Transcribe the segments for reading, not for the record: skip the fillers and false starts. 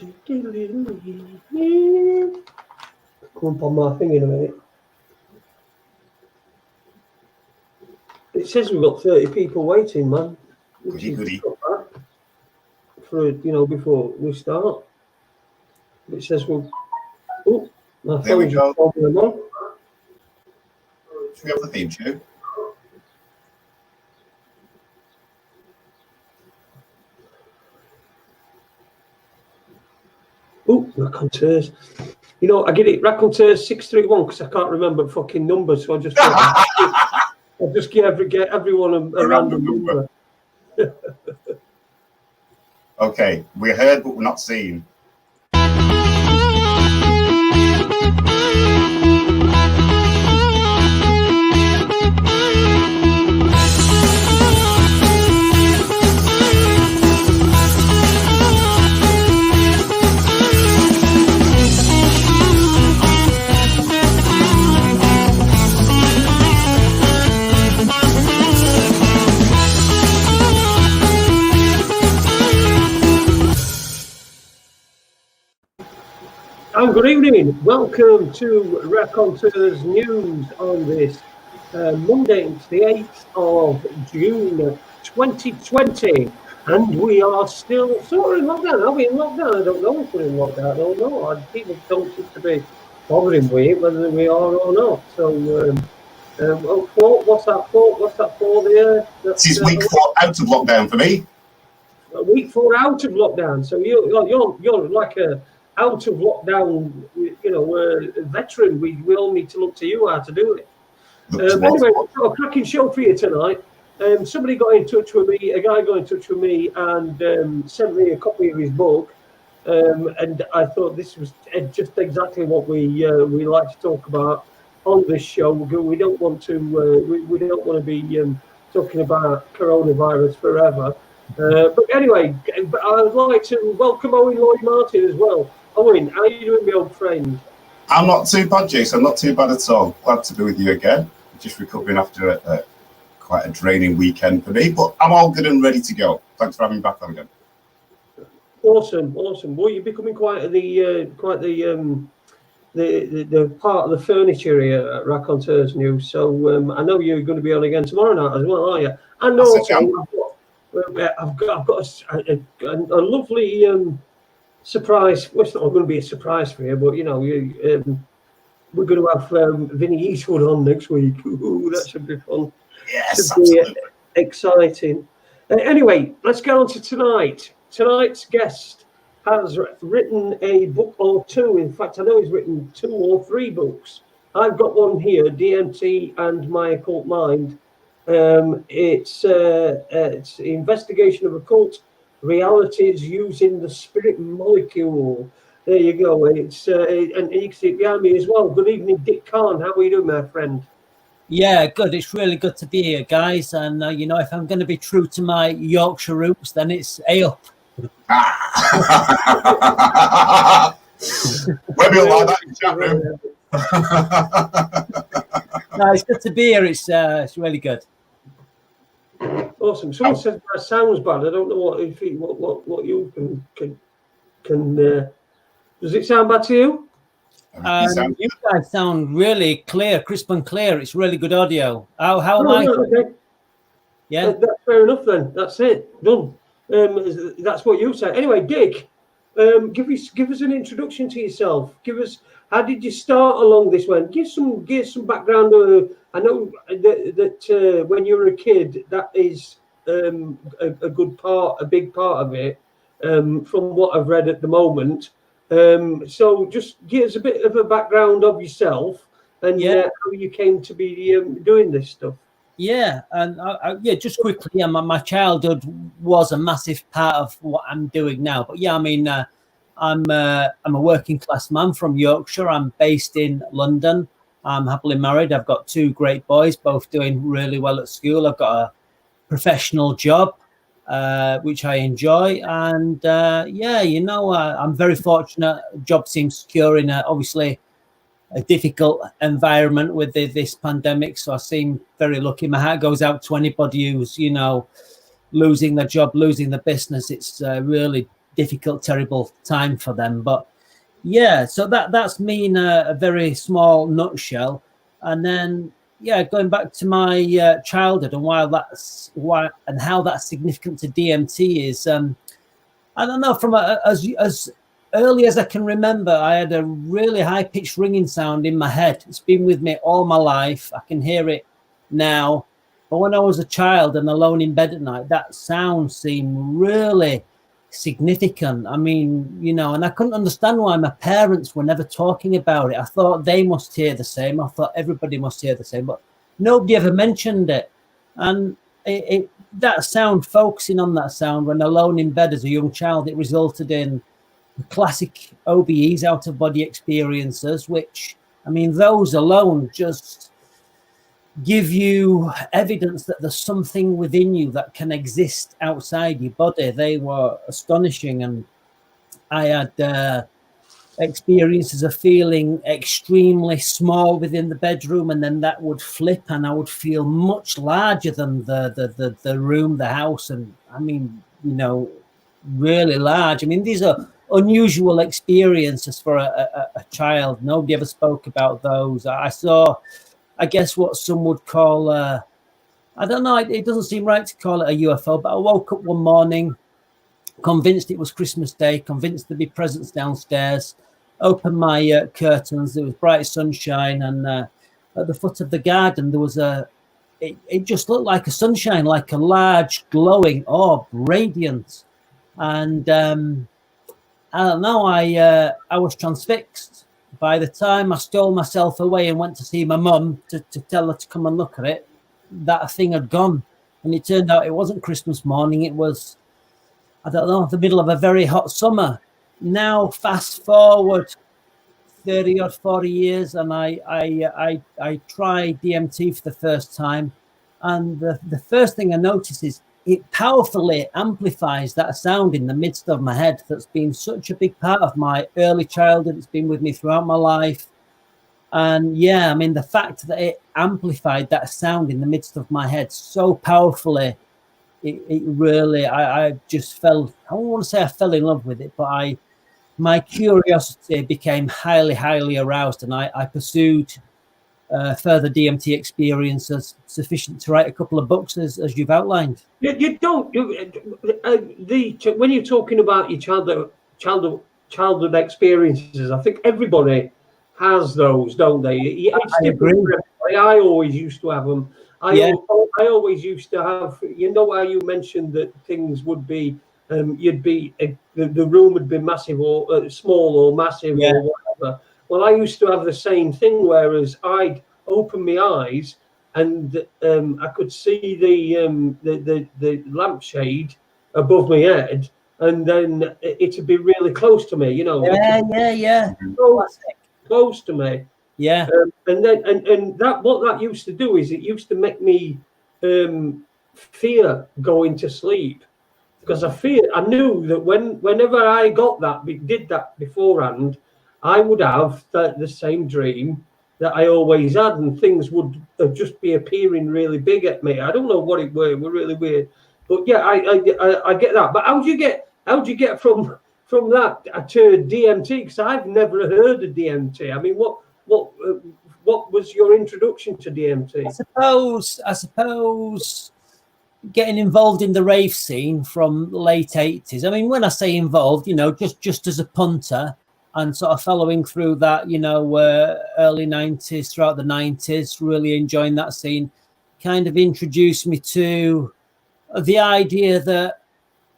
Come up on my thing in a minute. It says we've got 30 people waiting, man. Goody. For before we start. It says we'll. Oh, my There we go. Them on. Should we have the theme tune? Oh, Raconteurs. I get it. Raconteurs 631 because I can't remember fucking numbers, so I just I'll just get everyone a random number. Okay, we're heard but we're not seen. And good evening. Welcome to Raconteurs News on this Monday. It's the 8th of June 2020. And we are still sort of in lockdown. Are we in lockdown? I don't know if we're in lockdown. I don't know. People don't seem to be bothering with it, whether we are or not. So, what's that for? What's that for there? This is week 4 out of lockdown for me. Week 4 out of lockdown. So you're like a out of lockdown, veteran. We all need to look to you how to do it. Anyway, we've got a cracking show for you tonight. Somebody got in touch with me, a guy got in touch with me and sent me a copy of his book. And I thought this was just exactly what we like to talk about on this show. We don't want to we don't want to be talking about coronavirus forever. But anyway, I'd like to welcome Owen Lloyd Martin as well. Owen, how are you doing, my old friend? I'm not too bad, Jason. I'm not too bad at all. Glad to be with you again. Just recovering after quite a draining weekend for me, but I'm all good and ready to go. Thanks for having me back on again. Awesome. Well, you're becoming quite the part of the furniture here at Raconteurs News. So I know you're going to be on again tomorrow night as well, are you? And also, I've got a lovely surprise. Well, it's not going to be a surprise for you, but we're going to have Vinny Eastwood on next week. Ooh, that should be fun. Yes, should be exciting. Anyway, let's get on to tonight. Tonight's guest has written a book or two. In fact, I know he's written 2 or 3 books. I've got one here, DMT and My Occult Mind. It's investigation of occult realities using the spirit molecule. There you go. It's and you can see it behind me as well. Good evening, Dick Kahn. How are you doing, my friend? Yeah, good. It's really good to be here, guys. And if I'm going to be true to my Yorkshire roots, then it's ale. Maybe like that in the chat room. No, it's good to be here. It's really good. Awesome. Someone says that sounds bad. I don't know what you can. Does it sound bad to you? You guys sound really clear, crisp and clear. It's really good audio. How am I? Okay. Yeah, that's fair enough then. That's it. Done. That's what you say. Anyway, Dick, give us an introduction to yourself. Give us, how did you start along this one? Give some background. I know that when you were a kid, that is a good part, a big part of it. From what I've read at the moment. So just give us a bit of a background of yourself and how you came to be doing this stuff. Yeah, and just quickly, my childhood was a massive part of what I'm doing now. But yeah, I mean, I'm a working class man from Yorkshire. I'm based in London. I'm happily married. I've got 2 great boys, both doing really well at school. I've got a professional job, which I enjoy. And I'm very fortunate. Job seems secure in obviously a difficult environment with this pandemic. So I seem very lucky. My heart goes out to anybody who's, losing their job, losing their business. It's really difficult, terrible time for them. But yeah, so that's me in a very small nutshell. And then going back to my childhood and how that's significant to DMT is I don't know, from as early as I can remember, I had a really high-pitched ringing sound in my head. It's been with me all my life. I can hear it now. But when I was a child and alone in bed at night, that sound seemed really significant. I mean, and I couldn't understand why my parents were never talking about it. I thought they must hear the same. I thought everybody must hear the same, but nobody ever mentioned it. And that sound, focusing on that sound when alone in bed as a young child, it resulted in the classic OBEs, out of body experiences, which, I mean, those alone just give you evidence that there's something within you that can exist outside your body. They were astonishing. And I had experiences of feeling extremely small within the bedroom, and then that would flip and I would feel much larger than the room, the house, and I mean, really large. I mean, these are unusual experiences for a child. Nobody ever spoke about those. I saw, I guess, what some would call I don't know, it doesn't seem right to call it a UFO, but I woke up one morning convinced it was Christmas Day, convinced there'd be presents downstairs, opened my curtains, there was bright sunshine, and at the foot of the garden there was it just looked like a sunshine, like a large glowing orb, radiant. And I don't know, I was transfixed. By the time I stole myself away and went to see my mum to tell her to come and look at it, that thing had gone. And it turned out it wasn't Christmas morning, it was, I don't know, the middle of a very hot summer. Now, fast forward 30 or 40 years, and I tried DMT for the first time. And the first thing I noticed is it powerfully amplifies that sound in the midst of my head that's been such a big part of my early childhood. It's been with me throughout my life. And yeah, I mean, the fact that it amplified that sound in the midst of my head so powerfully, it really, I just fell, I don't want to say I fell in love with it, but my curiosity became highly, highly aroused, and I pursued further DMT experiences sufficient to write a couple of books, as you've outlined. You don't. When you're talking about your childhood experiences, I think everybody has those, don't they? It's I agree. I always used to have them. I always used to have. How you mentioned that things would be. You'd be the room would be massive or small or massive or whatever. Well, I used to have the same thing, whereas I'd open my eyes and I could see the lampshade above my head, and then it'd be really close to me. Yeah. Close to me. Yeah. And that what that used to do is it used to make me fear going to sleep. Because I knew that whenever I did that beforehand, I would have the same dream that I always had, and things would just be appearing really big at me. I don't know what it were really weird, but yeah, I get that. But how'd you get from that to DMT? Because I've never heard of DMT. I mean, what was your introduction to DMT? I suppose. Getting involved in the rave scene from late 80s. I mean, when I say involved, just as a punter and sort of following through that, early 90s, throughout the 90s, really enjoying that scene, kind of introduced me to the idea that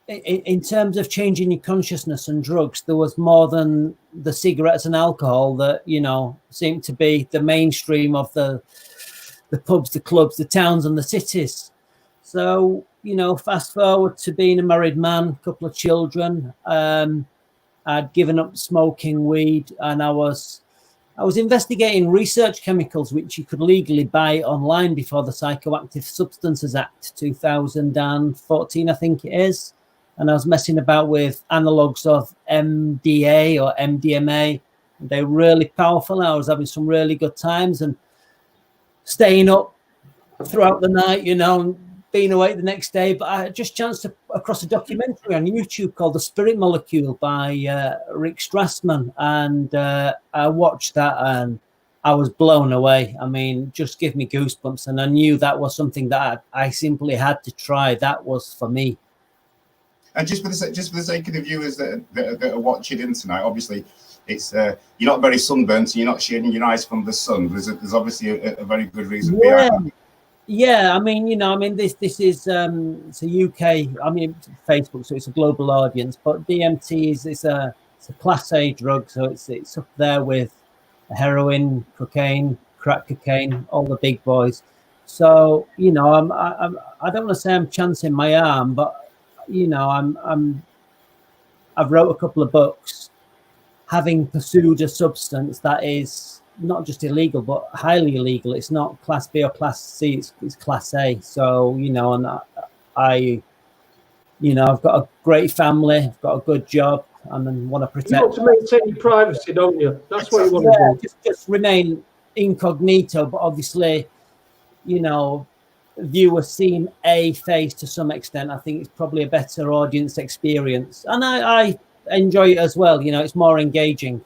in terms of changing your consciousness and drugs, there was more than the cigarettes and alcohol that, seemed to be the mainstream of the pubs, the clubs, the towns and the cities. So, fast forward to being a married man, a couple of children. I'd given up smoking weed, and I was investigating research chemicals which you could legally buy online before the Psychoactive Substances Act 2014, I think it is. And I was messing about with analogues of MDA or MDMA. They were really powerful. I was having some really good times and staying up throughout the night, being awake the next day, but I just chanced across a documentary on YouTube called The Spirit Molecule by Rick Strassman, and I watched that and I was blown away. I mean, just give me goosebumps, and I knew that was something that I simply had to try. That was for me. And just for the sake of the viewers that are watching in tonight, obviously, it's you're not very sunburnt, and you're not shading your eyes from the sun. There's obviously a very good reason behind that. Yeah, I mean, this is it's a UK. I mean, Facebook, so it's a global audience. But DMT is a class A drug, so it's up there with heroin, cocaine, crack cocaine, all the big boys. So I don't want to say I'm chancing my arm, but I've wrote a couple of books, having pursued a substance that is not just illegal but highly illegal. It's not class B or class C, it's class A. So and I've got a great family, I've got a good job, and then want to protect. You want to maintain your privacy, don't you? That's what you want to do. Just remain incognito, but obviously viewers seem a face to some extent. I think it's probably a better audience experience, and I enjoy it as well. It's more engaging.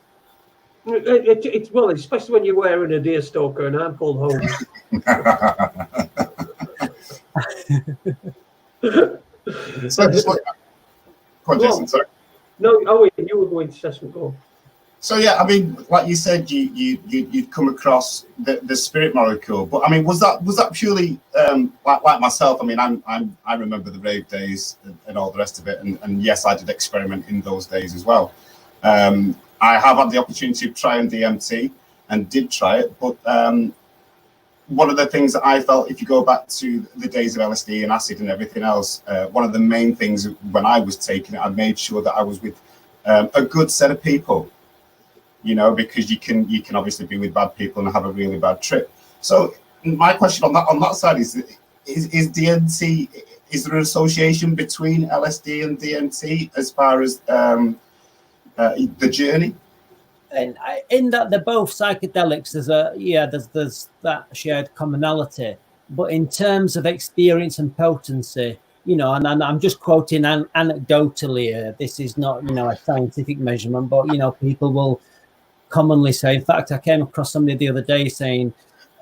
It's well, especially when you're wearing a deerstalker and I'm called Holmes. So just like, go on, Jason, sorry. No, Owen, you were going to assessment goal. So yeah, I mean, like you said, you'd come across the spirit molecule, but I mean, was that purely like myself? I mean, I remember the rave days and all the rest of it, and yes, I did experiment in those days as well. I have had the opportunity of trying DMT and did try it, but one of the things that I felt, if you go back to the days of LSD and acid and everything else, one of the main things when I was taking it, I made sure that I was with a good set of people. Because you can obviously be with bad people and have a really bad trip. So my question on that side is DMT, is there an association between LSD and DMT as far as the journey? And in that they're both psychedelics, there's that shared commonality. But in terms of experience and potency, and I'm just quoting anecdotally. This is not a scientific measurement, but people will commonly say. In fact, I came across somebody the other day saying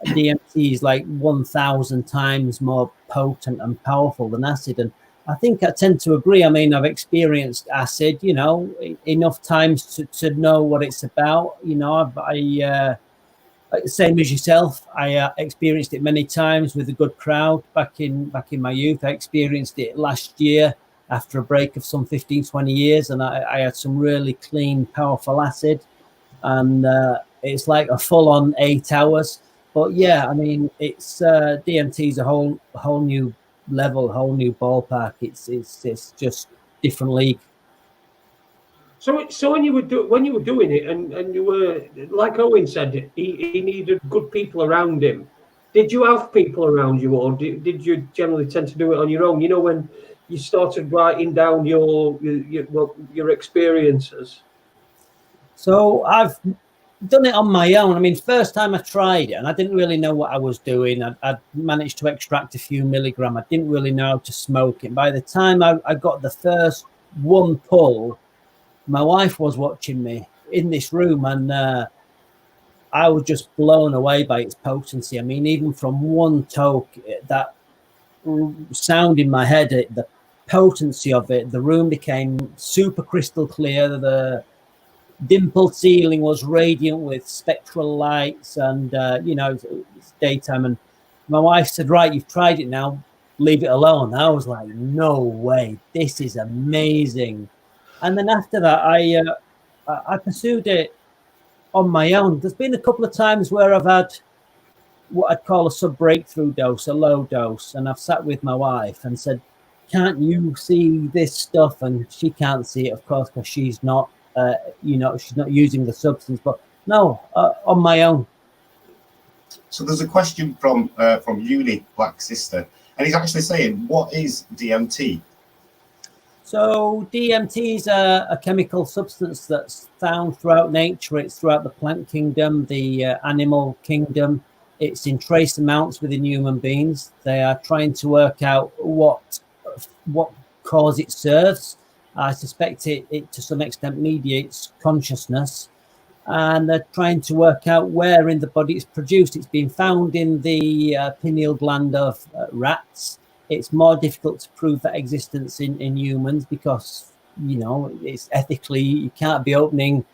DMT is like 1,000 times more potent and powerful than acid, and I think I tend to agree. I mean, I've experienced acid, enough times to know what it's about. Same as yourself, I experienced it many times with a good crowd back in my youth. I experienced it last year after a break of some 15, 20 years, and I had some really clean, powerful acid. And it's like a full-on 8 hours. But yeah, I mean, it's DMT is a whole new level, whole new ballpark. It's just different league. So when you were doing it, and you were, like Owen said, he needed good people around him. Did you have people around you, or did you generally tend to do it on your own? When you started writing down your experiences. So I've done it on my own. I mean, first time I tried it, and I didn't really know what I was doing. I'd managed to extract a few milligram. I didn't really know how to smoke it. By the time I got the first one pull, my wife was watching me in this room, and I was just blown away by its potency. I mean, even from one toke, that sound in my head, the potency of it, the room became super crystal clear. The dimpled ceiling was radiant with spectral lights, and it's daytime. And my wife said, "Right, you've tried it now, leave it alone." I was like, "No way, this is amazing." And then after that, I pursued it on my own. There's been a couple of times where I've had what I'd call a sub-breakthrough dose, a low dose, and I've sat with my wife and said, "Can't you see this stuff?" And she can't see it, of course, because she's not she's not using the substance. But no, on my own. So there's a question from Uni Black Sister, and he's actually saying, what is DMT? So DMT is a chemical substance that's found throughout nature. It's throughout the plant kingdom, the animal kingdom. It's in trace amounts within human beings. They are trying to work out what cause it serves. I suspect it to some extent mediates consciousness, and they're trying to work out where in the body it's produced. It's been found in the pineal gland of rats. It's more difficult to prove that existence in humans because, it's ethically, you can't be opening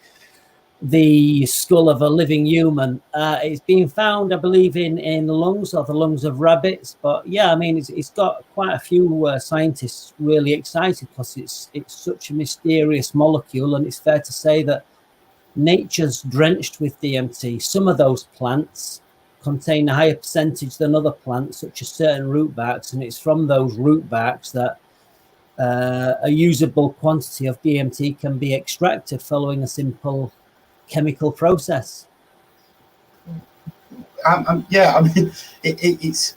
the skull of a living human. It's been found, I believe, in the lungs of rabbits. But yeah, I mean, it's got quite a few scientists really excited because it's such a mysterious molecule, and it's fair to say that nature's drenched with DMT. Some of those plants contain a higher percentage than other plants, such as certain root barks, and it's from those root barks that a usable quantity of DMT can be extracted following a simple chemical process. Yeah, I mean, it's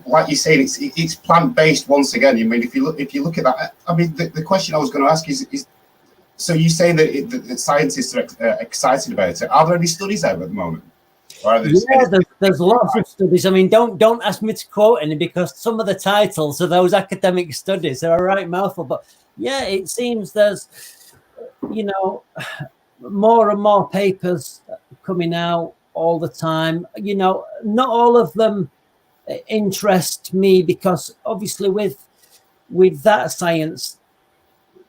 like you're saying, it's plant-based once again. I mean, if you look at that, I mean, the question I was going to ask is so you're saying that scientists are excited about it. Are there any studies out at the moment? There's lots of studies. I mean, don't ask me to quote any because some of the titles of those academic studies are a right mouthful. But yeah, it seems there's, more and more papers coming out all the time. Not all of them interest me because obviously with that science,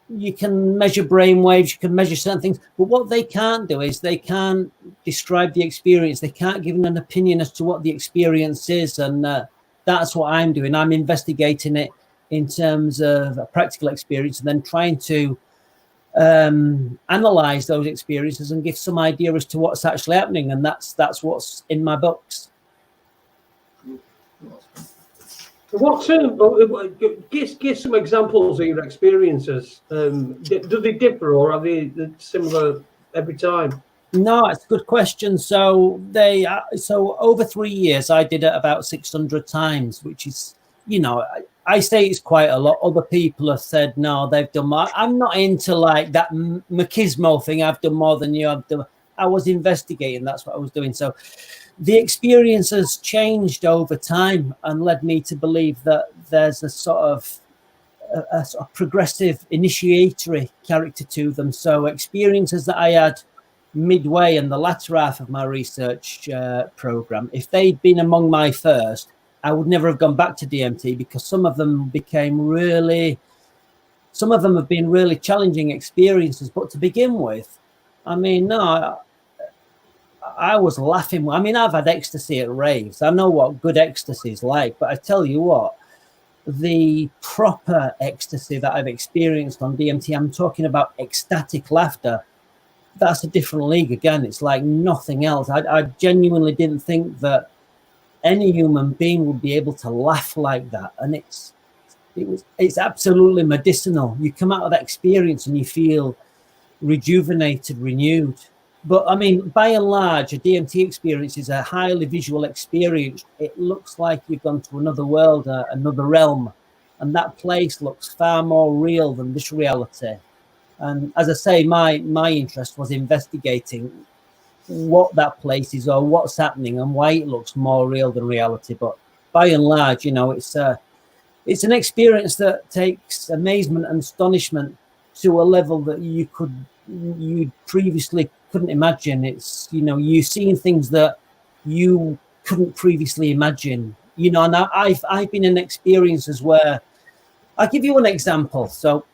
you can measure brain waves, you can measure certain things, but what they can't do is they can't describe the experience. They can't give an opinion as to what the experience is, and that's what I'm doing. I'm investigating it in terms of a practical experience and then trying to analyze those experiences and give some idea as to what's actually happening, and that's what's in my books. Give some examples of your experiences. Do they differ or are they similar every time? No, it's a good question. So over 3 years, I did it about 600 times, which is, I say it's quite a lot. Other people have said, no, they've done more. I'm not into like that machismo thing. I've done more than you. I was investigating. That's what I was doing. So the experience has changed over time and led me to believe that there's a sort of progressive initiatory character to them. So experiences that I had midway in the latter half of my research program, if they'd been among my first, I would never have gone back to DMT because some of them have been really challenging experiences. But to begin with, I mean, no, I was laughing. I mean, I've had ecstasy at raves. I know what good ecstasy is like, but I tell you what, the proper ecstasy that I've experienced on DMT, I'm talking about ecstatic laughter. That's a different league again. It's like nothing else. I genuinely didn't think that any human being would be able to laugh like that. And it's absolutely medicinal. You come out of that experience and you feel rejuvenated, renewed. But I mean, by and large, a DMT experience is a highly visual experience. It looks like you've gone to another world, another realm, and that place looks far more real than this reality. And as I say, my interest was investigating what that place is or what's happening and why it looks more real than reality. But by and large, it's an experience that takes amazement and astonishment to a level that you previously couldn't imagine. It's, you're seeing things that you couldn't previously imagine, and I've been in experiences where I'll give you an example. So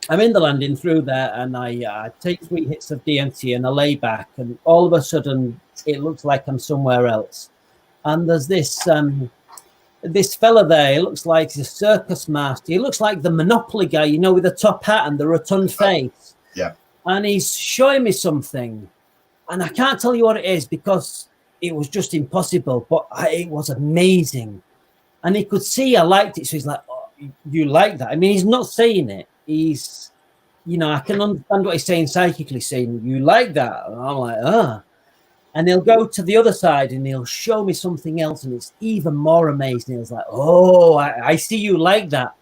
I'm in the landing through there and I take 3 hits of DMT and I lay back and all of a sudden it looks like I'm somewhere else. And there's this fella there. He looks like he's a circus master. He looks like the Monopoly guy, with the top hat and the rotund face. Yeah. And he's showing me something. And I can't tell you what it is because it was just impossible. But it was amazing. And he could see I liked it. So he's like, oh, you like that? I mean, he's not saying it. He's, I can understand what he's saying psychically, saying, you like that? And I'm like, And he'll go to the other side and he'll show me something else. And it's even more amazing. It's like, oh, I see you like that.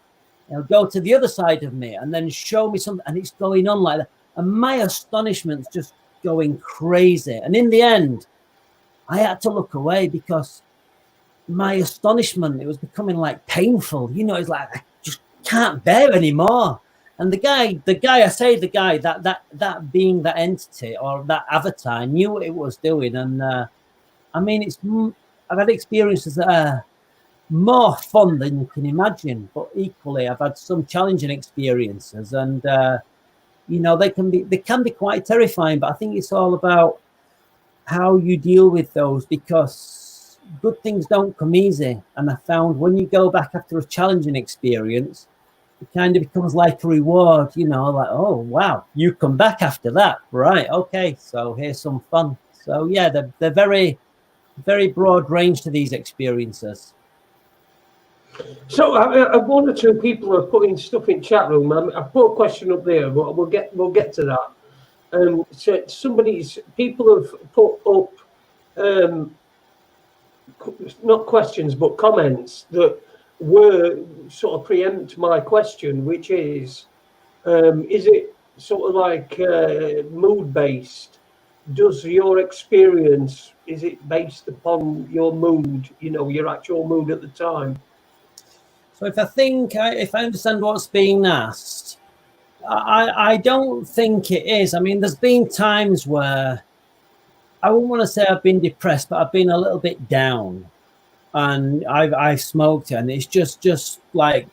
He'll go to the other side of me and then show me something. And it's going on like that. And my astonishment's just going crazy. And in the end, I had to look away because my astonishment, it was becoming like painful. You know, it's like I just can't bear anymore. And the guy, that being, that entity or that avatar knew what it was doing. And I mean, I've had experiences that are more fun than you can imagine, but equally I've had some challenging experiences, and you know, they can be quite terrifying. But I think it's all about how you deal with those, because good things don't come easy. And I found when you go back after a challenging experience, it kind of becomes like a reward, you know, like, oh wow, you come back after that, right? Okay, so here's some fun. So yeah, they're very, very broad range to these experiences. So one or two people are putting stuff in chat room. I've put a question up there, but we'll get to that. So people have put up not questions but comments that were sort of preempt my question, which is it sort of like mood based? Does your experience, is it based upon your mood, you know, your actual mood at the time? So if I understand what's being asked, I don't think it is. I mean, there's been times where I wouldn't want to say I've been depressed, but I've been a little bit down, and I've smoked it, and it's just like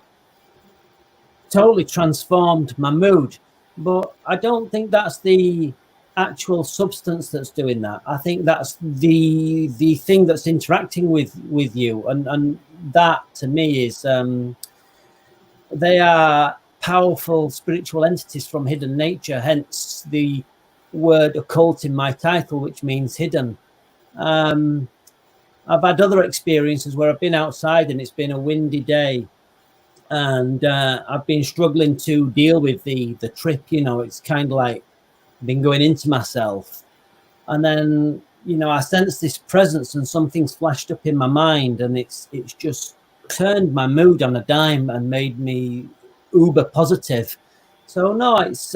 totally transformed my mood. But I don't think that's the actual substance that's doing that. I think that's the thing that's interacting with you, and that to me is they are powerful spiritual entities from hidden nature, hence the word occult in my title, which means hidden. I've had other experiences where I've been outside and it's been a windy day, and I've been struggling to deal with the trip. You know, it's kind of like been going into myself, and then, you know, I sense this presence and something's flashed up in my mind, and it's just turned my mood on a dime and made me uber positive. So no, it's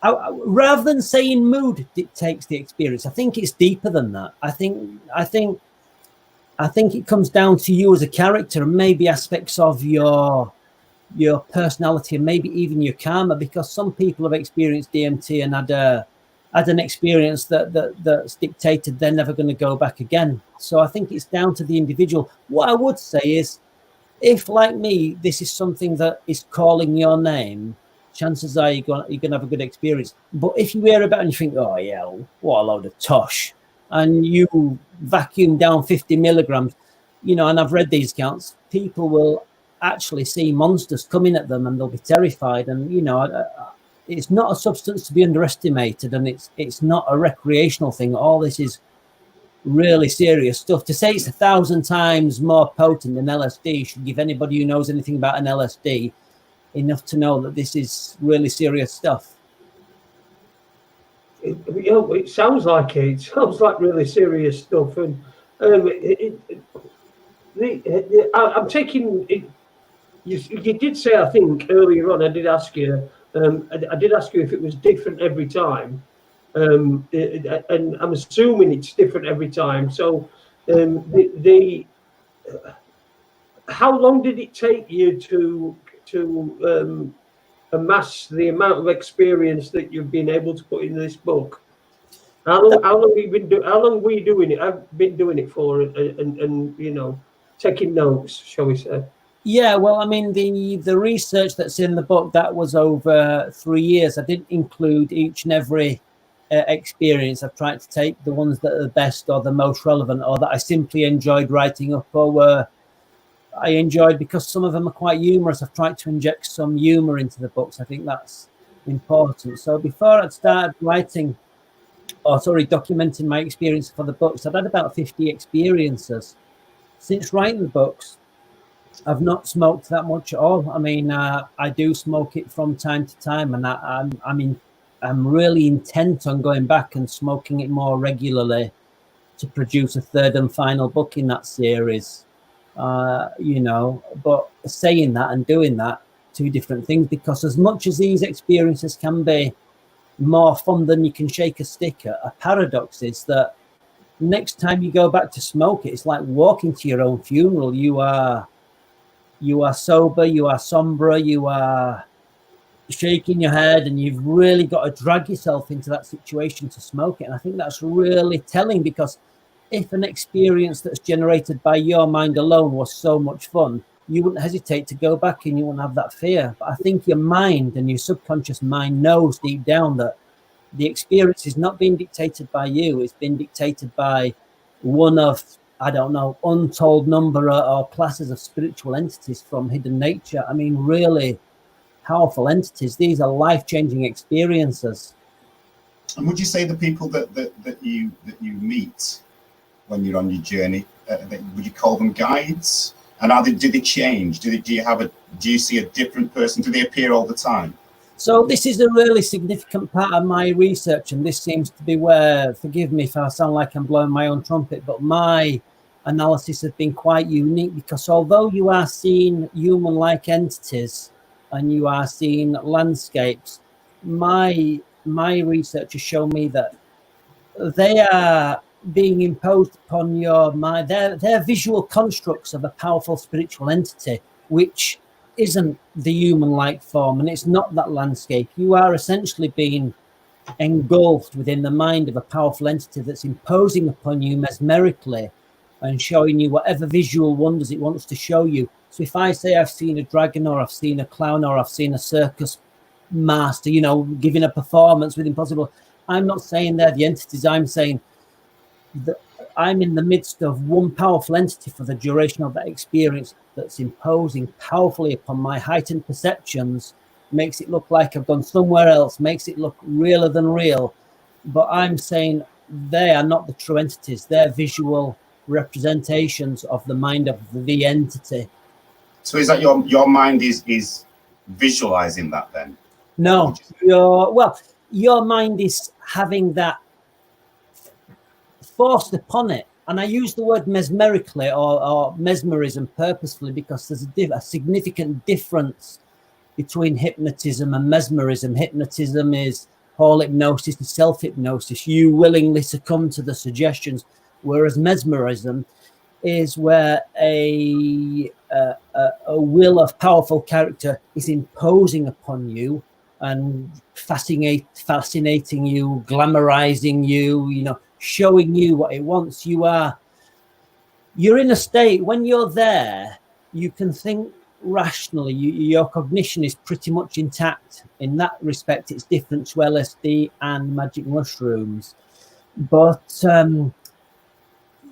rather than saying mood dictates the experience, I think it's deeper than that. I think it comes down to you as a character, and maybe aspects of your personality, and maybe even your karma, because some people have experienced DMT and had an experience that's dictated they're never going to go back again. So I think it's down to the individual. What I would say is, if, like me, this is something that is calling your name, chances are you're going to have a good experience. But if you hear about it and you think, oh yeah, what a load of tosh, and you vacuum down 50 milligrams, you know, and I've read these accounts, people will actually see monsters coming at them and they'll be terrified. And, you know, it's not a substance to be underestimated, and it's not a recreational thing. All this is really serious stuff. To say it's 1,000 times more potent than LSD should give anybody who knows anything about an LSD enough to know that this is really serious stuff. It sounds like it. It sounds like really serious stuff, and I'm taking it. You did say, I think earlier on, I did ask you if it was different every time, and I'm assuming it's different every time. So, how long did it take you to amass the amount of experience that you've been able to put in this book? How long were you doing it? I've been doing it for, and you know, taking notes, shall we say? Yeah, well, I mean, the research that's in the book, that was over 3 years. I didn't include each and every experience. I've tried to take the ones that are the best or the most relevant, or that I simply enjoyed writing up, or were I enjoyed because some of them are quite humorous. I've tried to inject some humor into the books. I think that's important. So before I'd started documenting my experience for the books, I'd had about 50 experiences. Since writing the books, I've not smoked that much at all. I mean, I do smoke it from time to time, and I'm really intent on going back and smoking it more regularly to produce a third and final book in that series. You know, but saying that and doing that, two different things, because as much as these experiences can be more fun than you can shake a stick at, a paradox is that Next time you go back to smoke it, it's like walking to your own funeral. You are sober, you are somber, you are shaking your head, and you've really got to drag yourself into that situation to smoke it. And I think that's really telling, because if an experience that's generated by your mind alone was so much fun, you wouldn't hesitate to go back and you wouldn't have that fear. But I think your mind and your subconscious mind knows deep down that the experience is not being dictated by you. It's been dictated by one of, I don't know, untold number or classes of spiritual entities from hidden nature. I mean, really powerful entities. These are life-changing experiences. And would you say the people that you meet when you're on your journey, would you call them guides? And do they change? Do you see a different person? Do they appear all the time? So this is a really significant part of my research, and this seems to be where, forgive me if I sound like I'm blowing my own trumpet, but my analysis has been quite unique, because although you are seeing human-like entities and you are seeing landscapes, my research has shown me that they are being imposed upon your mind. They're visual constructs of a powerful spiritual entity, which isn't the human-like form, and it's not that landscape. You are essentially being engulfed within the mind of a powerful entity that's imposing upon you mesmerically and showing you whatever visual wonders it wants to show you. So if I say I've seen a dragon, or I've seen a clown, or I've seen a circus master, giving a performance with impossible, I'm not saying they're the entities. I'm saying that I'm in the midst of one powerful entity for the duration of that experience that's imposing powerfully upon my heightened perceptions, makes it look like I've gone somewhere else, makes it look realer than real. But I'm saying they are not the true entities. They're visual representations of the mind of the entity. So is that your mind is visualizing that then? No, your mind is having that forced upon it. And I use the word mesmerically or mesmerism purposefully, because there's a significant difference between hypnotism and mesmerism. Hypnotism is whole hypnosis and self-hypnosis. You willingly succumb to the suggestions, whereas mesmerism is where a will of powerful character is imposing upon you and fascinating you, glamorizing you, showing you what it wants. You're in a state when you're there, you can think rationally. Your cognition is pretty much intact. In that respect, it's different to LSD and magic mushrooms. But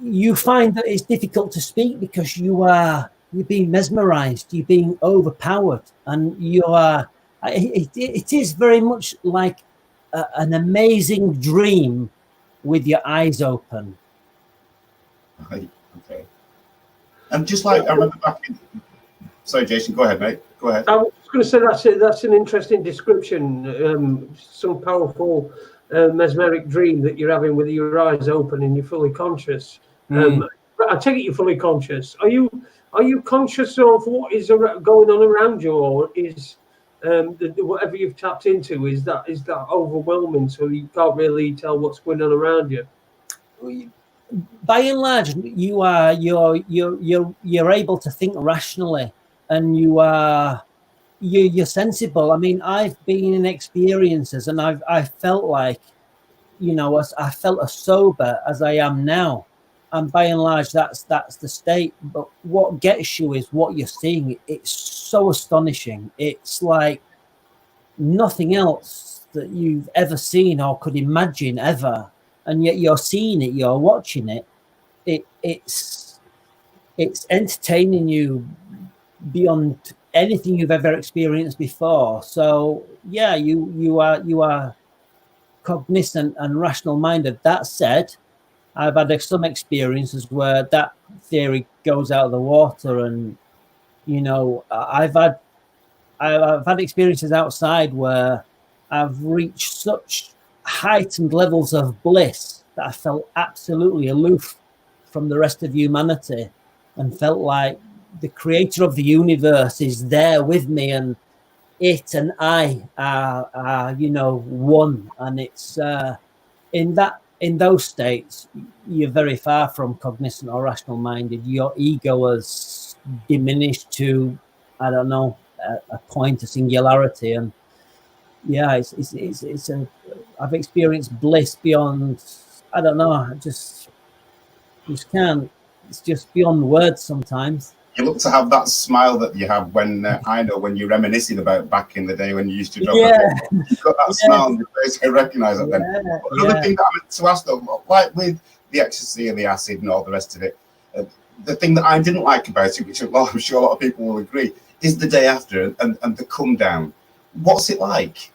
you find that it's difficult to speak, because you're being mesmerized, you're being overpowered, and it is very much like an amazing dream with your eyes open. Right. Okay. And just like I remember back in... Sorry, Jason, go ahead, mate. Go ahead. I was going to say that's an interesting description. Some powerful mesmeric dream that you're having with your eyes open and you're fully conscious. I take it you're fully conscious. Are you conscious of what is going on around you, or is whatever you've tapped into, is that overwhelming, so you can't really tell what's going on around you? By and large, you're able to think rationally, and you're sensible. I mean, I've been in experiences, and I felt like, I felt as sober as I am now, and by and large, that's the state. But what gets you is what you're seeing. It's so astonishing. It's like nothing else that you've ever seen or could imagine ever, and yet you're seeing it, you're watching it. It's entertaining you beyond anything you've ever experienced before. So yeah, you are cognizant and rational minded. That said, I've had some experiences where that theory goes out of the water, and I've had experiences outside where I've reached such heightened levels of bliss that I felt absolutely aloof from the rest of humanity, and felt like the creator of the universe is there with me, and it and I are one. And it's in that in those states, you're very far from cognizant or rational minded. Your ego has diminished to, I don't know, a point, a singularity. And yeah, it's a, I've experienced bliss beyond, I don't know, I just can't, it's just beyond words sometimes. You look to have that smile that you have when I know when you're reminiscing about back in the day when you used to drop. Yeah. You've got that smile on your face. I recognise that then. But another thing that I meant to ask though, like with the ecstasy and the acid and all the rest of it, the thing that I didn't like about it, which I'm sure a lot of people will agree, is the day after and the come down. What's it like?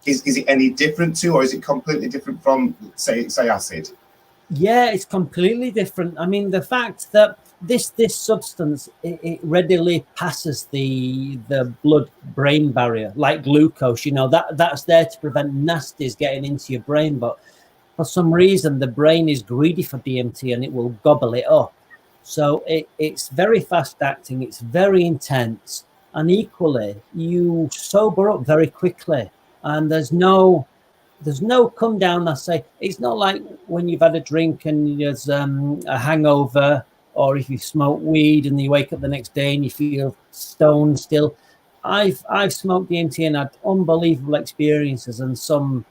Is it any different to, or is it completely different from, say acid? Yeah, it's completely different. I mean, the fact that this substance, it readily passes the blood-brain barrier, like glucose. You know, that's there to prevent nasties getting into your brain. But for some reason, the brain is greedy for DMT and it will gobble it up. So it's very fast-acting. It's very intense, and equally, you sober up very quickly. And there's no come down. I say it's not like when you've had a drink and there's a hangover, or if you smoke weed and you wake up the next day and you feel stoned still. I've smoked DMT and had unbelievable experiences, and some,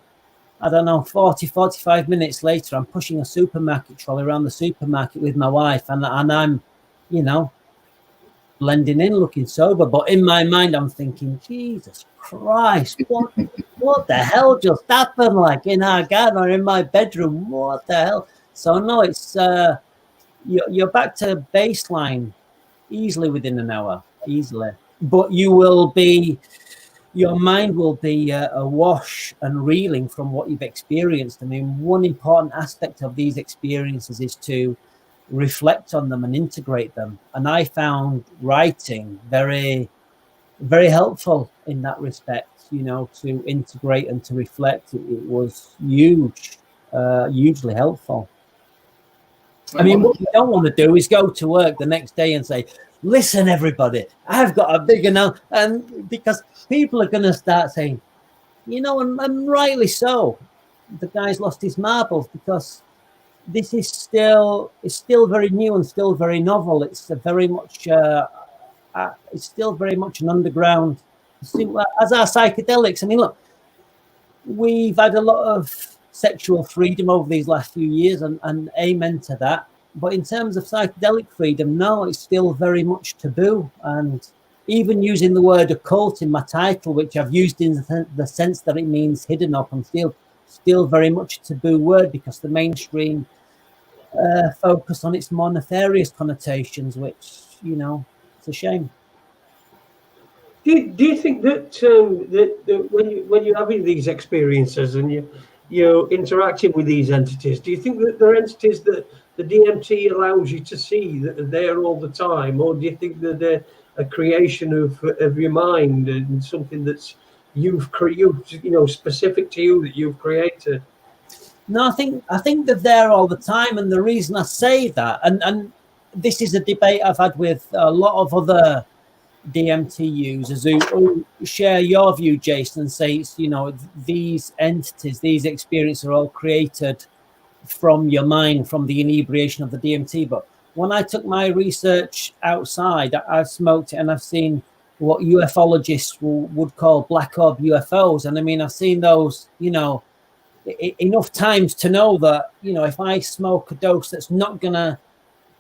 I don't know, 45 minutes later, I'm pushing a supermarket trolley around the supermarket with my wife, and I'm, you know, blending in, looking sober, but in my mind I'm thinking, Jesus Christ, what the hell just happened? Like in our garden or in my bedroom, what the hell? So no, it's you're back to baseline easily within an hour, easily. But your mind will be awash and reeling from what you've experienced. I mean, one important aspect of these experiences is to reflect on them and integrate them. And I found writing very, very helpful in that respect, you know, to integrate and to reflect. It was hugely helpful. I mean, what you don't want to do is go to work the next day and say, listen, everybody, I've got a big announcement. And because people are going to start saying, you know, and rightly so, the guy's lost his marbles, because this is still very new and still very novel. It's very much it's still very much an underground, as our psychedelics. I mean, look, we've had a lot of sexual freedom over these last few years, and amen to that. But in terms of psychedelic freedom, no, it's still very much taboo. And even using the word occult in my title, which I've used in the sense that it means hidden up, and still very much a taboo word, because the mainstream focus on its more nefarious connotations, which, you know, it's a shame. Do you think that that when you're having these experiences and you're interacting with these entities, do you think that they're entities that the DMT allows you to see that are there all the time, or do you think that they're a creation of your mind and something that's you've created, you know, specific to you, that you've created? No, I think they're there all the time, and the reason I say that, and this is a debate I've had with a lot of other DMT users who share your view, Jason, and say it's, you know, these entities, these experiences are all created from your mind, from the inebriation of the DMT. But when I took my research outside, I've smoked it and I've seen what ufologists would call black orb UFOs. And I mean, I've seen those, you know, enough times to know that, you know, if I smoke a dose that's not going to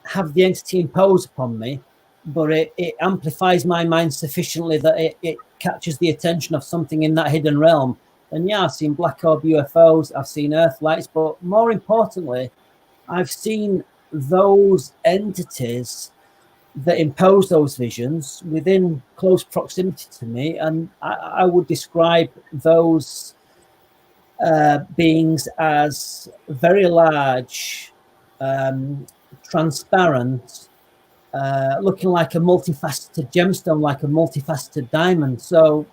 have the entity impose upon me, but it amplifies my mind sufficiently that it catches the attention of something in that hidden realm, then yeah, I've seen black orb UFOs, I've seen earth lights, but more importantly, I've seen those entities that impose those visions within close proximity to me, and I would describe those beings as very large, transparent, looking like a multifaceted gemstone, like a multifaceted diamond. So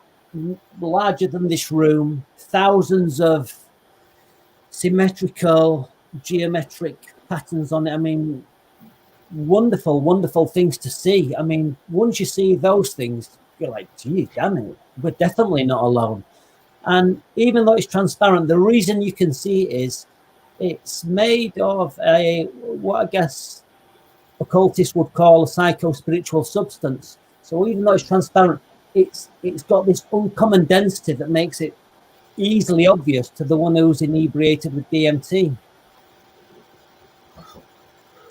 larger than this room, thousands of symmetrical, geometric patterns on it. I mean, wonderful, wonderful things to see. I mean, once you see those things, you're like, gee, damn it, we're definitely not alone. And even though it's transparent, the reason you can see it is It's made of what I guess occultists would call a psycho-spiritual substance. So even though it's transparent, it's got this uncommon density that makes it easily obvious to the one who's inebriated with DMT.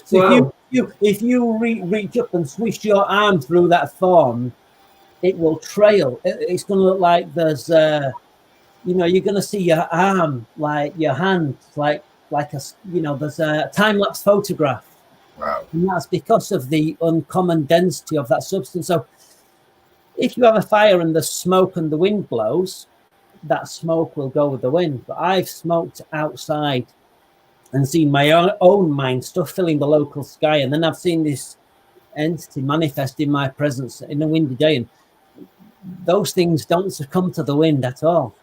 So Wow. if you reach up and swish your arm through that form, it will trail. It's going to look like there's, you're going to see your arm, like your hand, like a, there's a time-lapse photograph. Wow. And that's because of the uncommon density of that substance. So if you have a fire and the smoke and the wind blows, that smoke will go with the wind. But I've smoked outside and seen my own mind stuff filling the local sky. And then I've seen this entity manifest in my presence in a windy day. And those things don't succumb to the wind at all.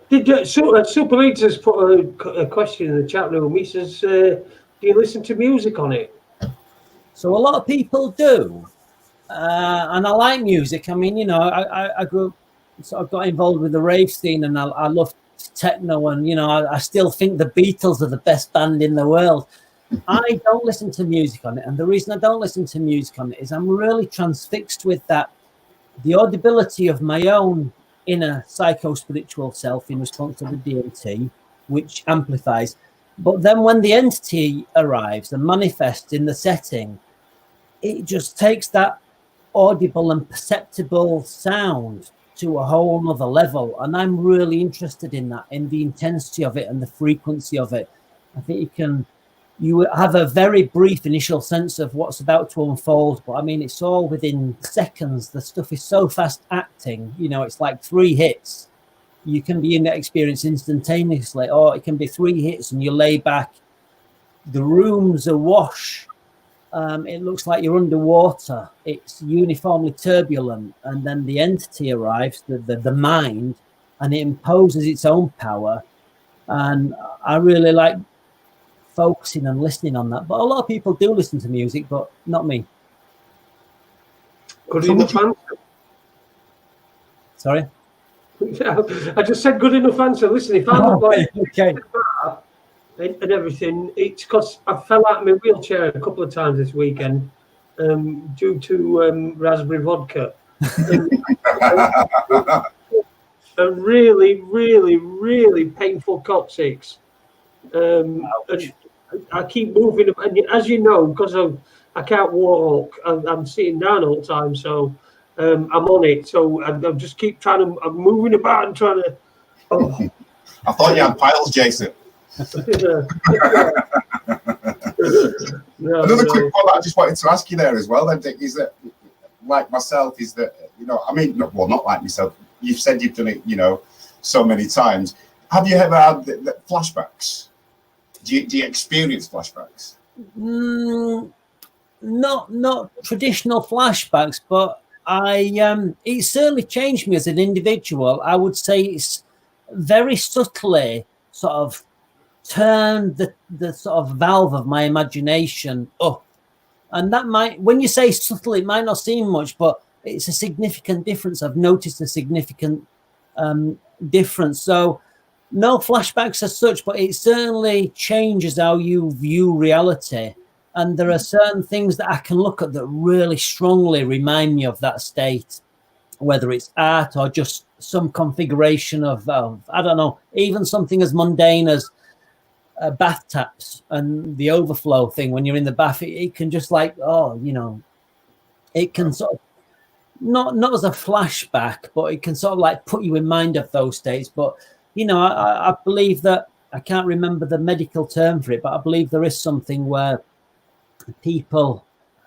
Did Super Leaders put a question in the chat room? He says, do you listen to music on it? So a lot of people do. And I like music. I mean, I grew up, sort of got involved with the rave scene, and I love techno, and I still think the Beatles are the best band in the world. I don't listen to music on it, and the reason I don't listen to music on it is I'm really transfixed with that, the audibility of my own inner psycho-spiritual self in response to the DMT, which amplifies. But then when the entity arrives and manifests in the setting, it just takes that audible and perceptible sound to a whole other level. And I'm really interested in that, in the intensity of it and the frequency of it. I think you have a very brief initial sense of what's about to unfold, but I mean, it's all within seconds. The stuff is so fast acting, it's like 3 hits. You can be in that experience instantaneously, or it can be 3 hits and you lay back. The room's awash. It looks like you're underwater. It's uniformly turbulent, and then the entity arrives, the mind, and it imposes its own power. And I really like focusing and listening on that. But a lot of people do listen to music, but not me. Good enough answer. Sorry? I just said good enough answer. Listen, if I'm okay. And everything, it's because I fell out of my wheelchair a couple of times this weekend due to raspberry vodka. A really, really, really painful coccyx. And I keep moving, and as you know, because I can't walk, I'm sitting down all the time, so I'm on it. So I just keep I'm moving about and trying to. Oh. I thought you had piles, Jason. Another quick one that I just wanted to ask you there as well, then, Dick, is that, like myself, is that, I mean, well, not like myself. You've said you've done it, so many times. Have you ever had the flashbacks? Do you experience flashbacks? Not traditional flashbacks, but it certainly changed me as an individual. I would say it's very subtly sort of turned the sort of valve of my imagination up. And that might, when you say subtle, it might not seem much, but it's a significant difference. I've noticed a significant difference. So no flashbacks as such, but it certainly changes how you view reality. And there are certain things that I can look at that really strongly remind me of that state, whether it's art or just some configuration of I don't know, even something as mundane as bath taps and the overflow thing. When you're in the bath, it can just like, it can sort of, not as a flashback, but it can sort of like put you in mind of those states. But, I believe that, I can't remember the medical term for it, but I believe there is something where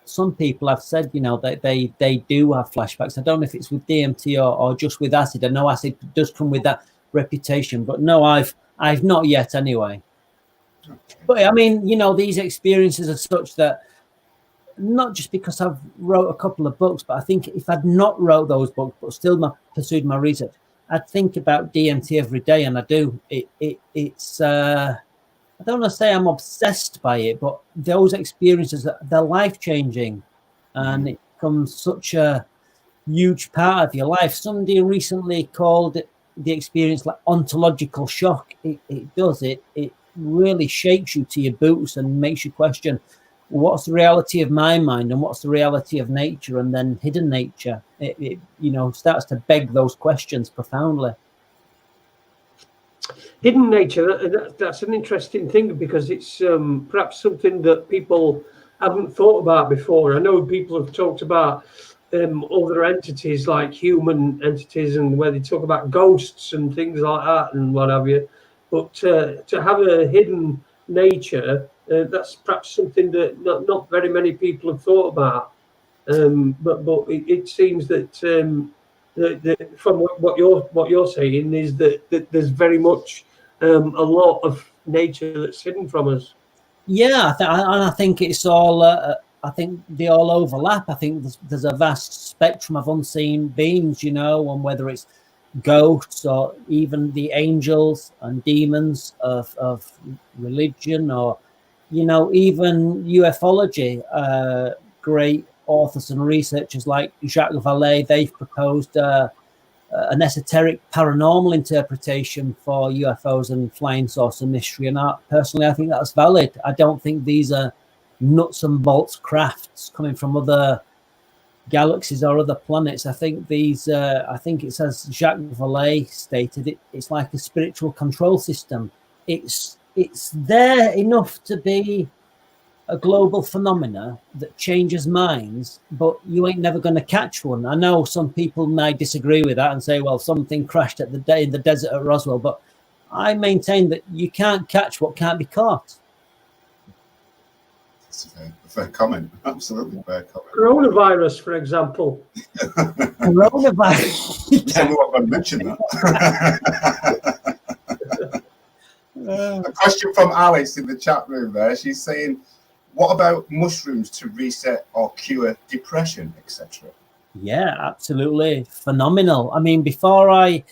some people have said, that they do have flashbacks. I don't know if it's with DMT or just with acid. I know acid does come with that reputation, but no, I've not yet anyway. But I mean, these experiences are such that, not just because I've wrote a couple of books, but I think if I'd not wrote those books, but still pursued my research, I'd think about DMT every day, and I do. It's I don't want to say I'm obsessed by it, but those experiences, they're life-changing, and it becomes such a huge part of your life. Somebody recently called the experience like ontological shock. It does. It really shakes you to your boots and makes you question what's the reality of my mind and what's the reality of nature, and then hidden nature. It starts to beg those questions profoundly. Hidden nature, that's an interesting thing, because it's perhaps something that people haven't thought about before. I know people have talked about other entities like human entities, and where they talk about ghosts and things like that and what have you. But to have a hidden nature, that's perhaps something that not very many people have thought about. But it seems that from what you're saying is that there's very much a lot of nature that's hidden from us. Yeah, I think it's all. I think they all overlap. I think there's a vast spectrum of unseen beings, and whether it's ghosts or even the angels and demons of religion, or even ufology. Great authors and researchers like Jacques Vallée, they've proposed an esoteric paranormal interpretation for UFOs and flying saucer mystery, and personally I think that's valid. I don't think these are nuts and bolts crafts coming from other galaxies or other planets. I think these I think it's, as Jacques Vallée stated, it's like a spiritual control system. It's there enough to be a global phenomena that changes minds, but you ain't never going to catch one. I know some people might disagree with that and say, well, something crashed in the desert at Roswell, but I maintain that you can't catch what can't be caught. That's a fair comment. Absolutely fair comment. Coronavirus, for example. Coronavirus. Someone would mention that. A question from Alice in the chat room there. She's saying, what about mushrooms to reset or cure depression, etc.? Yeah, absolutely. Phenomenal. I mean, before I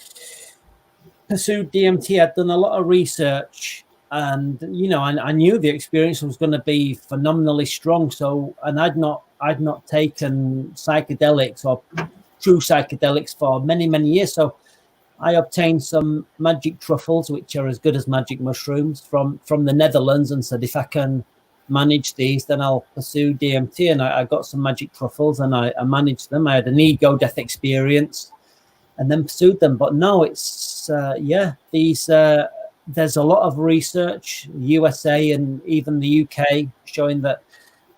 pursued DMT, I'd done a lot of research, and I knew the experience was going to be phenomenally strong. So, and I'd not taken psychedelics or true psychedelics for many, many years. So I obtained some magic truffles, which are as good as magic mushrooms, from the Netherlands, and said, if I can manage these, then I'll pursue DMT. And I got some magic truffles, and I managed them. I had an ego death experience and then pursued them. But no, it's these there's a lot of research, USA and even the UK, showing that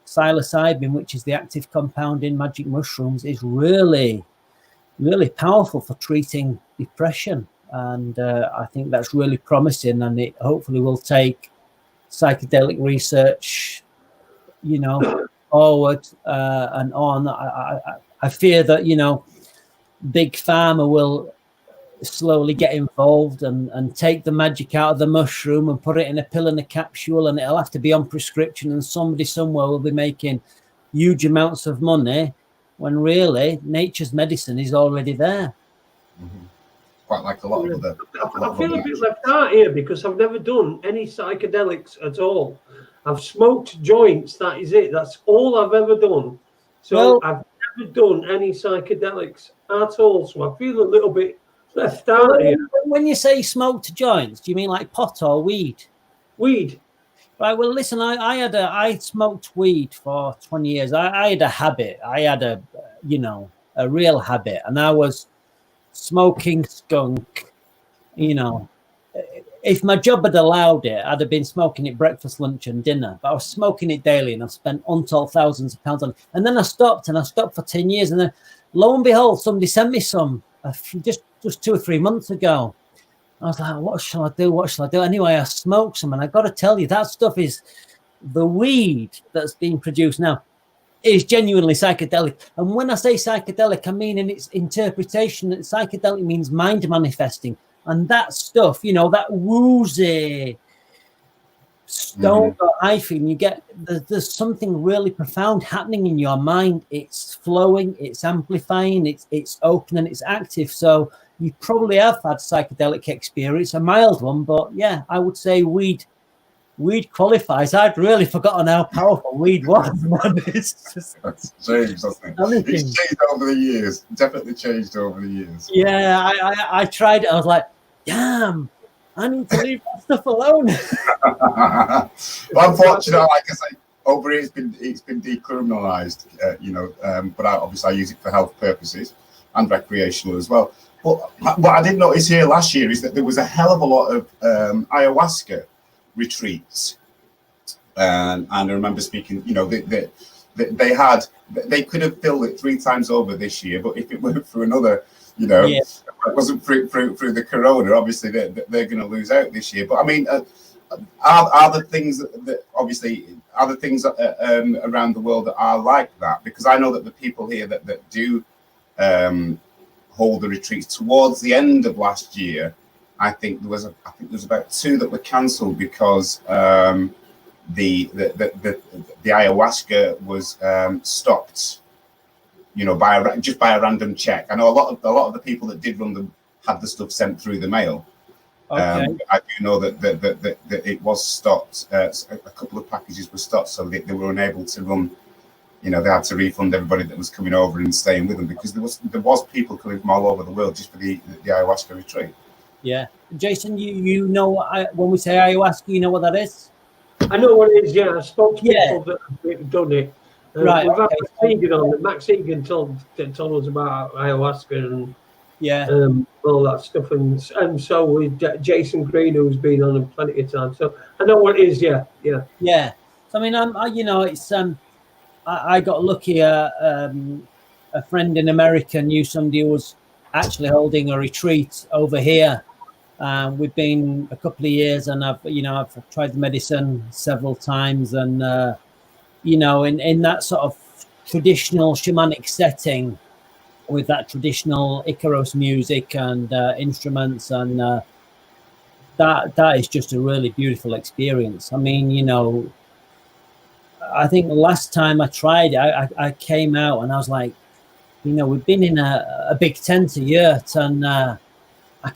psilocybin, which is the active compound in magic mushrooms, is really, really powerful for treating depression. And I think that's really promising, and it hopefully will take psychedelic research, forward and on. I fear that, big pharma will slowly get involved and take the magic out of the mushroom and put it in a pill and a capsule, and it'll have to be on prescription, and somebody somewhere will be making huge amounts of money, when really nature's medicine is already there. Mm-hmm. Quite like a lot of other. I feel a bit left out here, because I've never done any psychedelics at all. I've smoked joints. That is it. That's all I've ever done. So I've never done any psychedelics at all. So I feel a little bit left out here. When you say smoked joints, do you mean like pot or weed? Weed. Right. Well, listen. I smoked weed for 20 years. I had a habit. I had a real habit, and I was smoking skunk. If my job had allowed it, I'd have been smoking it breakfast, lunch, and dinner. But I was smoking it daily, and I've spent untold thousands of pounds on it. And then I stopped, for 10 years, and then lo and behold, somebody sent me some just 2 or 3 months ago. I was like, what shall I do? What shall I do? Anyway, I smoked some, and I got to tell you, that stuff is the weed that's being produced now is genuinely psychedelic. And when I say psychedelic, I mean in its interpretation that psychedelic means mind manifesting. And that stuff, that woozy stone or high feeling, you get, there's something really profound happening in your mind. It's flowing, it's amplifying, it's open, and it's active. So you probably have had psychedelic experience, a mild one, but yeah, I would say weed weed qualifies. I'd really forgotten how powerful weed was. It's just It's changed, hasn't it? everything. It's changed over the years. Definitely changed over the years. Yeah, I tried it. I was like, damn, I need to leave that stuff alone. Well, unfortunately, like I say, over here it's been decriminalised, but obviously I use it for health purposes and recreational as well. But what I did notice here last year is that there was a hell of a lot of ayahuasca retreats, and I remember speaking. They could have filled it 3 times over this year, but if it weren't for another, it wasn't through the corona, obviously they're going to lose out this year. But I mean, are the things that obviously are the things around the world that are like that? Because I know that the people here that do hold the retreats towards the end of last year, I think there was about 2 that were cancelled because the ayahuasca was stopped, by a random check. I know a lot of the people that did run them had the stuff sent through the mail. Okay. I do know that it was stopped. A couple of packages were stopped, so they were unable to run. They had to refund everybody that was coming over and staying with them, because there was people coming from all over the world just for the ayahuasca retreat. Yeah, Jason, you know when we say ayahuasca, you know what that is? I know what it is. Yeah, I spoke to people that have done it. Right. We've had Max Egan on. Max Egan told us about ayahuasca and all that stuff, and so with Jason Green, who's been on him plenty of times. So I know what it is. Yeah. So I mean, it's I got lucky. A friend in America knew somebody who was actually holding a retreat over here. We've been a couple of years, and I've tried the medicine several times, and in that sort of traditional shamanic setting, with that traditional Icaros music and instruments, and that is just a really beautiful experience. I mean, I think the last time I tried it, I came out and I was like, we've been in a big tent, a yurt, and I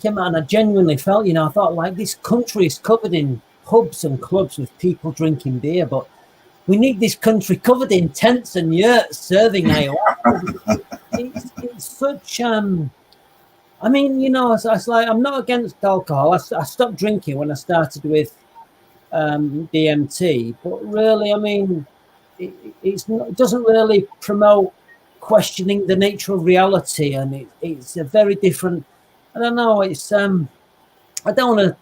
came out and I genuinely felt, I thought, like, this country is covered in pubs and clubs with people drinking beer, but we need this country covered in tents and yurts serving ayahuasca. It's such, I mean, it's like, I'm not against alcohol. I stopped drinking when I started with DMT, but really, I mean, it doesn't really promote questioning the nature of reality, and it's a very different. I don't know. It's I don't want to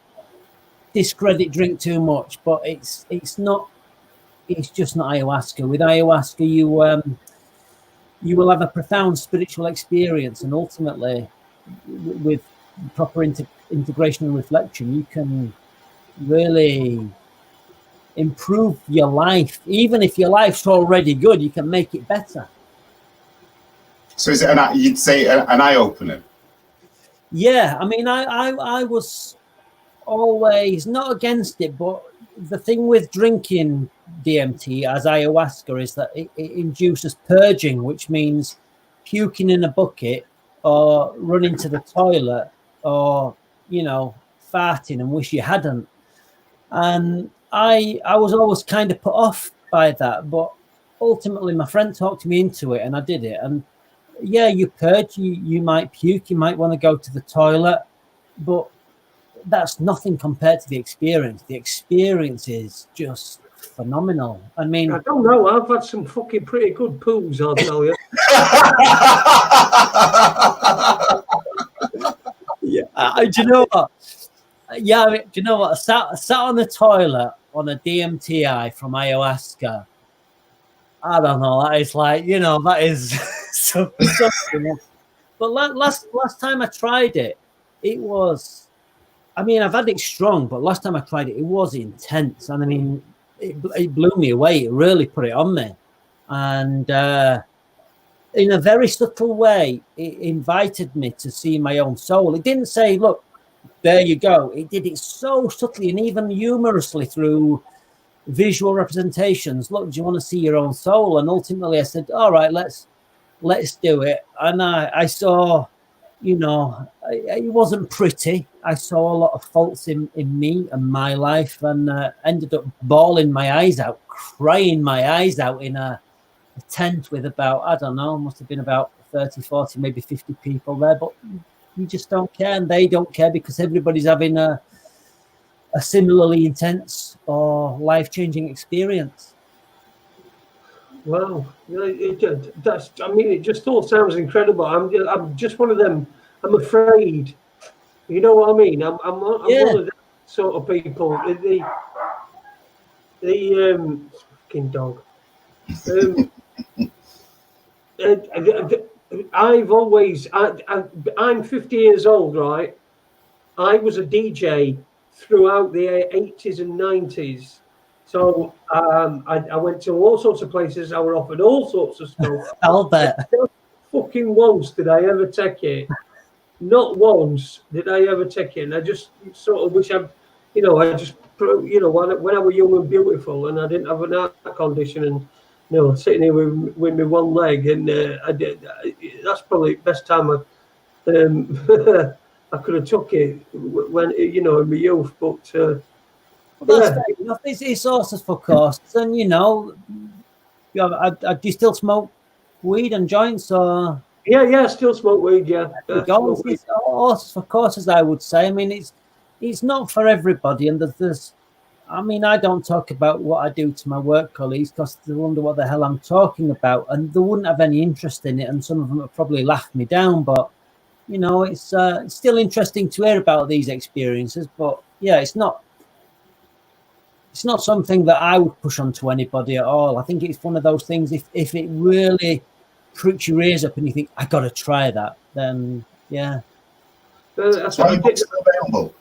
discredit drink too much, but it's not. It's just not ayahuasca. With ayahuasca, you will have a profound spiritual experience, and ultimately, with proper integration and reflection, you can really improve your life. Even if your life's already good, you can make it better. So is it you'd say an eye opener? Yeah, I mean, I was always not against it, but the thing with drinking DMT as ayahuasca is that it induces purging, which means puking in a bucket or running to the toilet or, farting and wish you hadn't. And I was always kind of put off by that, but ultimately my friend talked me into it and I did it. And yeah, you purge, you might puke, you might want to go to the toilet, but that's nothing compared to the experience. The experience is just phenomenal. I mean, I don't know. I've had some fucking pretty good poos, I'll tell you. Yeah, do you know what? Yeah, I mean, do you know what? I sat on the toilet on a DMTI from ayahuasca. I don't know. That is like, that is something. But last time I tried it, it was. I mean, I've had it strong, but last time I tried it was intense. And I mean, it blew me away. It really put it on me. And in a very subtle way, it invited me to see my own soul. It didn't say, look, there you go. It did it so subtly and even humorously through visual representations. Look, do you want to see your own soul? And ultimately I said, all right, let's do it. And I saw you know, it wasn't pretty. I saw a lot of faults in me and my life, and ended up bawling my eyes out, crying my eyes out in a tent with about, I don't know, must have been about 30, 40, maybe 50 people there. But you just don't care, and they don't care, because everybody's having a similarly intense or life-changing experience. Wow, that's. I mean, it just all sounds incredible. I'm just one of them. I'm afraid. You know what I mean? I'm one of the sort of people. The fucking dog. I've always. I'm 50 years old, right? I was a DJ throughout the 80s and 90s. So I went to all sorts of places. I were offered all sorts of stuff. I'll bet. Not fucking once did I ever take it. Not once did I ever take it. And I just sort of wish I just, when I was young and beautiful and I didn't have an heart condition and, sitting here with my one leg. And that's probably the best time I could have took it when, in my youth. But that's fair enough. It's horses for costs, and do you still smoke weed and joints, or? Yeah, still smoke weed. Yeah, it's horses for courses, I would say. I mean, it's not for everybody, and there's. I mean, I don't talk about what I do to my work colleagues because they wonder what the hell I'm talking about, and they wouldn't have any interest in it, and some of them would probably laugh me down. But it's still interesting to hear about these experiences. But yeah, it's not something that I would push onto anybody at all. I think it's one of those things, if it really pricks your ears up and you think, I got to try that, then yeah. Are your books still available?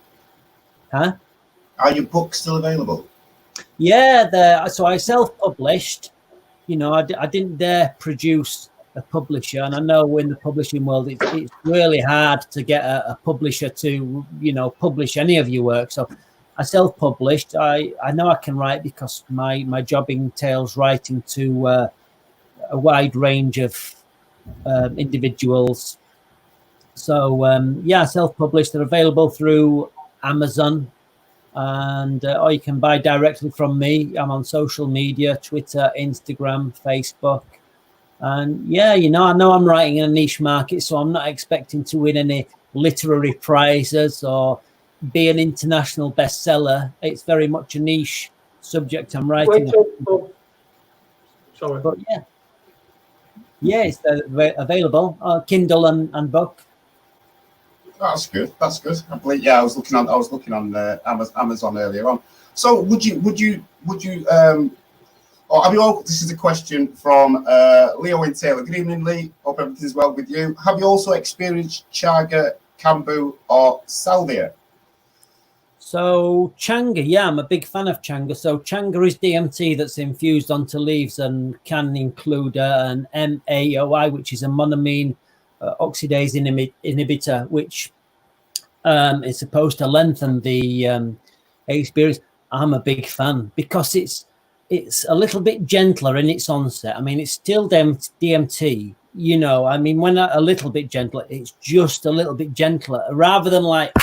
Huh? Are your books still available? Yeah, so I self-published. I didn't dare produce a publisher, and I know in the publishing world it's really hard to get a publisher to publish any of your work. So I self-published. I know I can write because my job entails writing to a wide range of individuals. So self-published. They're available through Amazon, and or you can buy directly from me. I'm on social media: Twitter, Instagram, Facebook. And I know I'm writing in a niche market, so I'm not expecting to win any literary prizes or be an international bestseller. It's very much a niche subject I'm writing. Sorry. But it's available Kindle and book. That's good. I believe, I was looking on Amazon earlier on. So would you this is a question from Leo in Taylor. Good evening, Lee. Hope everything's well with you. Have you also experienced chaga, kambu, or salvia? So changa, I'm a big fan of changa. So changa is DMT that's infused onto leaves and can include an MAOI, which is a monoamine oxidase inhibitor, which is supposed to lengthen the experience. I'm a big fan because it's a little bit gentler in its onset. I mean, it's still DMT, I mean, when a little bit gentler, it's just a little bit gentler rather than like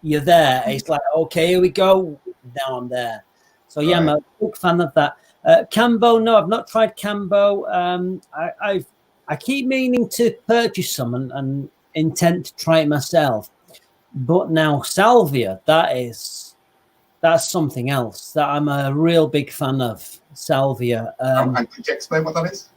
you're there. It's like, okay, here we go. Now I'm there. So yeah, I'm a big fan of that. Cambo, no, I've not tried Cambo. I keep meaning to purchase some and intent to try it myself. But now Salvia, that's something else that I'm a real big fan of. Salvia. And could you explain what that is?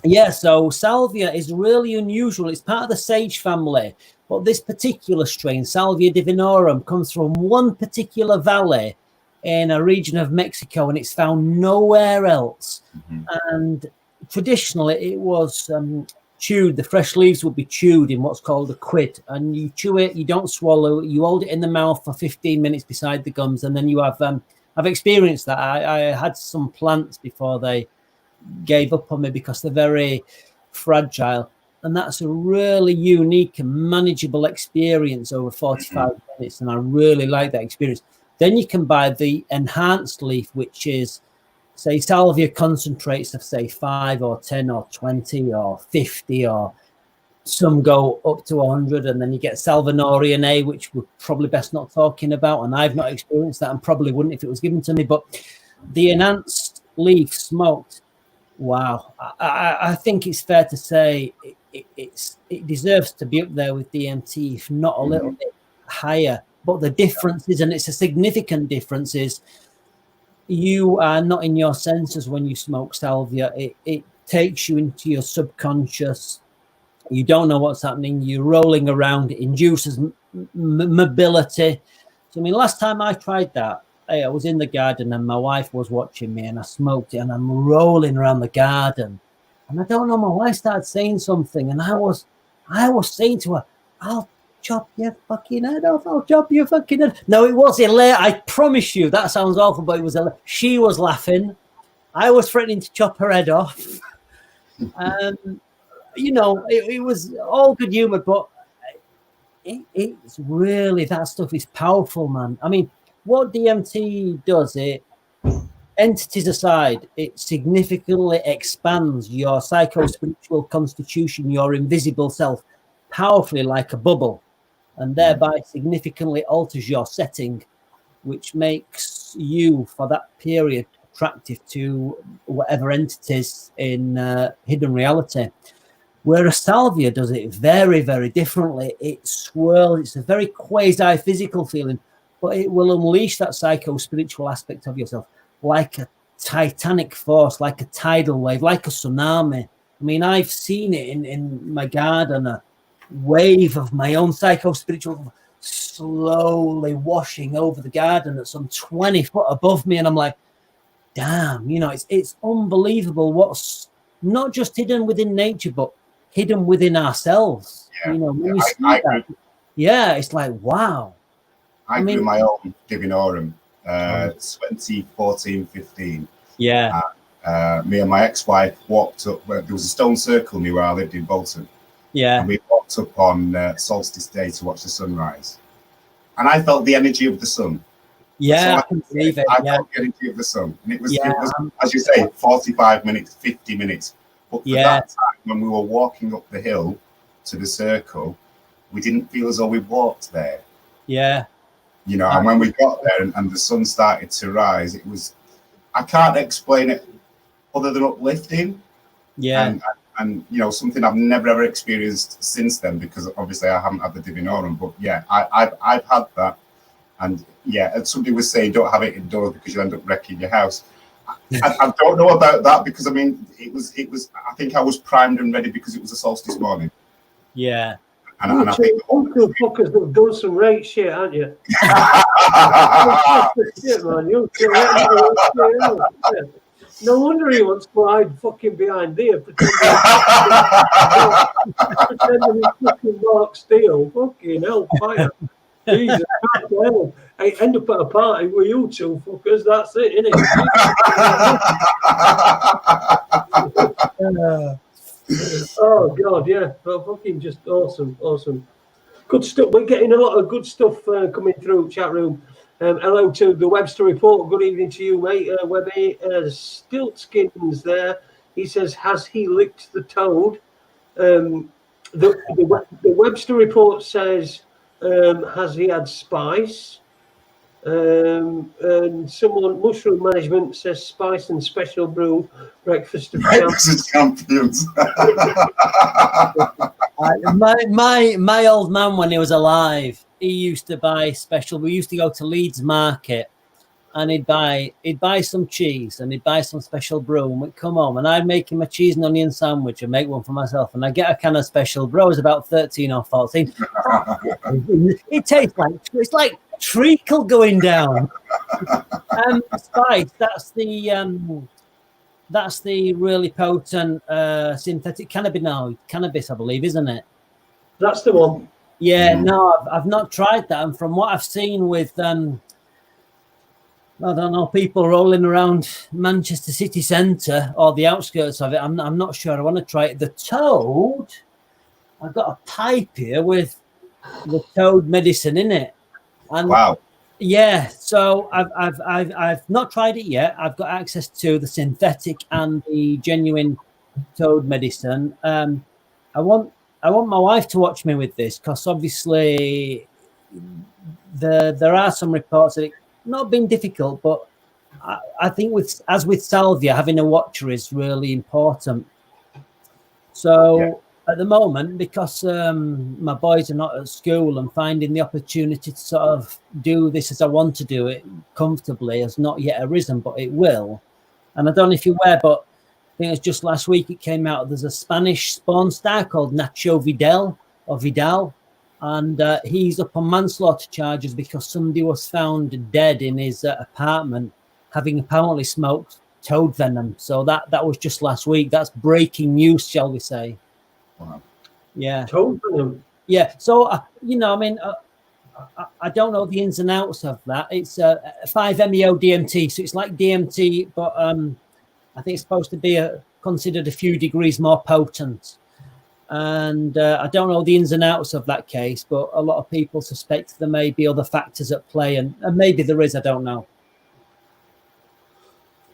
Yeah, so Salvia is really unusual. It's part of the sage family, but this particular strain, Salvia Divinorum, comes from one particular valley in a region of Mexico, and it's found nowhere else. Mm-hmm. And traditionally, it was chewed. The fresh leaves would be chewed in what's called a quid, and you chew it. You don't swallow. You hold it in the mouth for 15 minutes beside the gums, and then you have. I've experienced that. I had some plants before they gave up on me because they're very fragile, and that's a really unique and manageable experience over 45 minutes, and I really like that experience. Then you can buy the enhanced leaf, which is, say, salvia concentrates of, say, 5 or 10 or 20 or 50 or Some go up to 100, and then you get Salvia A, which we're probably best not talking about. And I've not experienced that, and probably wouldn't if it was given to me. But the enhanced leaf smoked, wow! I think it's fair to say it deserves to be up there with DMT, if not a little bit higher. But the difference is, and it's a significant difference, is you are not in your senses when you smoke salvia. It takes you into your subconscious. You don't know what's happening. You're rolling around. It induces mobility. So, I mean, last time I tried that, I was in the garden and my wife was watching me, and I smoked it, and I'm rolling around the garden. And I don't know, my wife started saying something, and I was saying to her, "I'll chop your fucking head off. I'll chop your fucking head." No, it was hilarious. I promise you, that sounds awful, but it was hilarious. She was laughing. I was threatening to chop her head off. You know, it was all good humor, but it's really, that stuff is powerful, man. I mean, what DMT does, entities aside, it significantly expands your psycho-spiritual constitution, your invisible self, powerfully like a bubble, and thereby significantly alters your setting, which makes you, for that period, attractive to whatever entities in hidden reality. Whereas salvia does it very, very differently. It swirls. It's a very quasi-physical feeling, but it will unleash that psycho-spiritual aspect of yourself like a titanic force, like a tidal wave, like a tsunami. I mean, I've seen it in my garden, a wave of my own psycho-spiritual slowly washing over the garden at some 20 foot above me. And I'm like, damn, you know, it's unbelievable what's not just hidden within nature, but hidden within ourselves. Yeah. You know, when you see that, yeah, it's like, wow. I grew my own Divinorum, 2014-15. Yeah. Me and my ex-wife walked up. There was a stone circle near where I lived in Bolton. Yeah. And we walked up on solstice day to watch the sunrise. And I felt the energy of the sun. Yeah, I can believe it. I felt the energy of the sun. And it was, as you say, 45 minutes, 50 minutes. But for that time, when we were walking up the hill to the circle, we didn't feel as though we walked there. Yeah. You know, and when we got there and the sun started to rise, it was, I can't explain it other than uplifting. Yeah. And you know, something I've never ever experienced since then, because obviously I haven't had the Divinorum. But yeah, I've had that. And yeah, and somebody was saying don't have it indoors because you end up wrecking your house. I don't know about that, because I mean, it was. I think I was primed and ready because it was a solstice morning. Yeah. And I think uncle fuckers have done some right shit, aren't you? Shit, man, no wonder he wants to hide fucking behind there, pretending he's fucking Mark Steele. Fucking hell, fire. Jesus, I end up at a party with you two fuckers. That's it, innit? Oh god, yeah, well, fucking just awesome. Good stuff. We're getting a lot of good stuff coming through chat room. Hello to the Webster Report. Good evening to you, mate. Webby Stiltskins there. He says, has he licked the toad? The Webster Report says, has he had spice? And someone, Mushroom Management, says spice and special brew, breakfast of champions. My old man, when he was alive, he used to buy special. We used to go to Leeds Market, and he'd buy some cheese and he'd buy some special brew, and we'd come home and I'd make him a cheese and onion sandwich and make one for myself, and I get a can of special brew. I was about 13 or 14. It tastes like, it's like treacle going down. Spice, that's the really potent synthetic cannabis, I believe, isn't it? That's the one. Yeah, no, I've not tried that, and from what I've seen with I don't know, people rolling around Manchester city centre or the outskirts of it, I'm not sure I want to try it. The toad, I've got a pipe here with the toad medicine in it. And wow. Yeah, so I've not tried it yet. I've got access to the synthetic and the genuine toad medicine. I want I want my wife to watch me with this, because obviously there are some reports that it's not been difficult, but I think with Salvia, having a watcher is really important. So at the moment, because my boys are not at school, and finding the opportunity to sort of do this as I want to do it comfortably has not yet arisen, but it will. And I don't know if you're aware, but I think it's just last week it came out. There's a Spanish spawn star called Nacho Vidal, and he's up on manslaughter charges because somebody was found dead in his apartment, having apparently smoked toad venom. So that was just last week. That's breaking news, shall we say? Wow. Yeah, toad venom. Yeah. So you know, I mean, I don't know the ins and outs of that. It's 5-MeO DMT, so it's like DMT, but I think it's supposed to be considered a few degrees more potent. And I don't know the ins and outs of that case, but a lot of people suspect there may be other factors at play, and maybe there is. I don't know.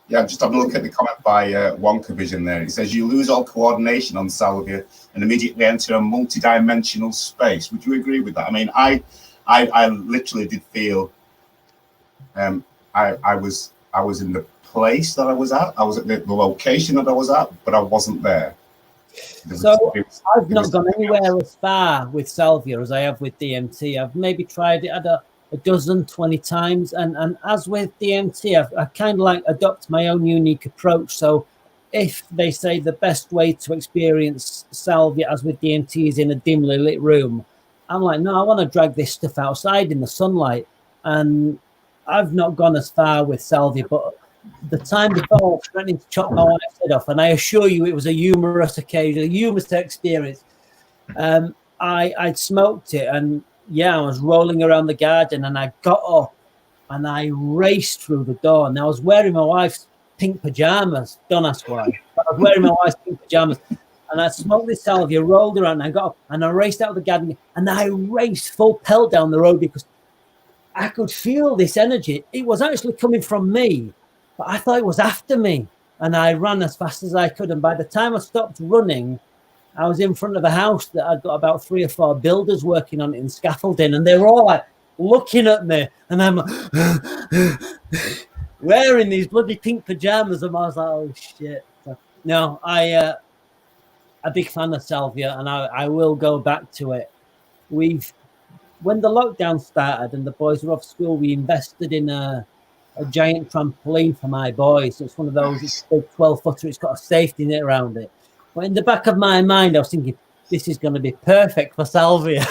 Yeah, just having a look at the comment by Wonka Vision there. It says you lose all coordination on Salvia and immediately enter a multi-dimensional space. Would you agree with that? I mean, I literally did feel I was in the place that I was at. I was at the location that I was at, but I wasn't there. I've not gone anywhere as far with Salvia as I have with DMT. I've maybe tried it at a dozen, 20 times. And as with DMT, I kind of like adopt my own unique approach. So if they say the best way to experience Salvia, as with DMT, is in a dimly lit room, I'm like, no, I want to drag this stuff outside in the sunlight. And I've not gone as far with Salvia, but the time before I was threatening to chop my wife's head off, and I assure you it was a humorous occasion, a humorous experience. I'd smoked it, and I was rolling around the garden, and I got up and I raced through the door. And I was wearing my wife's pink pajamas. Don't ask why. But I was wearing my wife's pink pajamas. And I smoked this salvia, rolled around, and I got up and I raced out of the garden, and I raced full pelt down the road because I could feel this energy. It was actually coming from me, but I thought it was after me. And I ran as fast as I could. And by the time I stopped running, I was in front of a house that I'd got about 3 or 4 builders working on it in scaffolding. And they were all like looking at me. And I'm like, wearing these bloody pink pajamas. And I was like, oh, shit. So, no, I'm a big fan of Salvia, and I will go back to it. When the lockdown started and the boys were off school, we invested in a giant trampoline for my boys. It's one of those, it's a big 12-footer. It's got a safety net around it. But in the back of my mind, I was thinking, this is going to be perfect for Salvia. I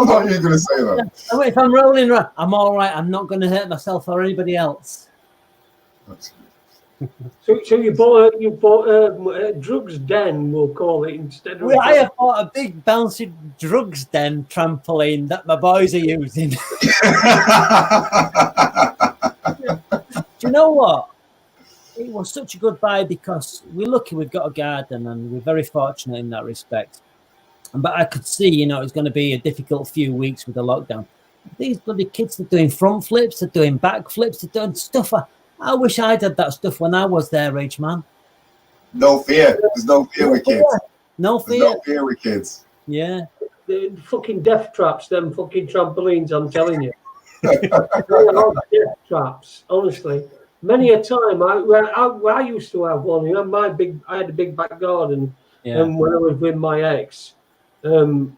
thought you were going to say that. If I'm rolling around, I'm all right. I'm not going to hurt myself or anybody else. So you bought a drugs den, we'll call it, instead of. I have bought a big bouncy drugs den trampoline that my boys are using. Do you know what? It was such a good buy because we're lucky we've got a garden and we're very fortunate in that respect. But I could see, it's going to be a difficult few weeks with the lockdown. These bloody kids are doing front flips, they're doing back flips, they're doing stuff. I wish I'd had that stuff when I was their age, man. No fear. There's no fear with kids. No fear. There's no fear with kids. Yeah. The fucking death traps, them fucking trampolines, I'm telling you. They are death traps, honestly. Many a time, I used to have one. I had a big back garden, and when I was with my ex, and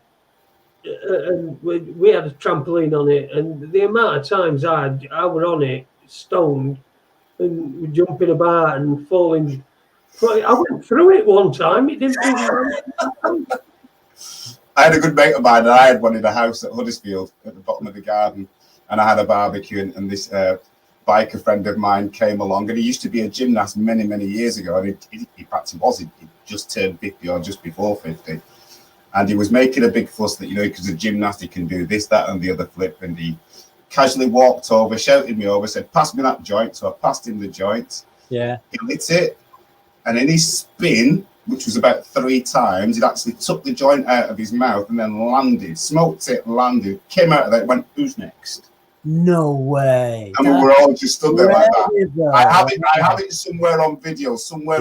we had a trampoline on it, and the amount of times I was on it, stoned, and jumping about and falling. I went through it one time. It didn't really. I had a good mate of mine, and I had one in the house at Huddersfield at the bottom of the garden, and I had a barbecue, and this biker friend of mine came along, and he used to be a gymnast many, many years ago, and he just turned 50 or just before 50, and he was making a big fuss that, because a gymnast, he can do this, that, and the other flip, and he casually walked over, shouted me over, said, pass me that joint. So I passed him the joint. Yeah. He lit it, and in his spin, which was about 3 times, he'd actually took the joint out of his mouth and then landed, smoked it, landed, came out of there, went, who's next? No way. And we were all just stood there like that. I have it somewhere on video, somewhere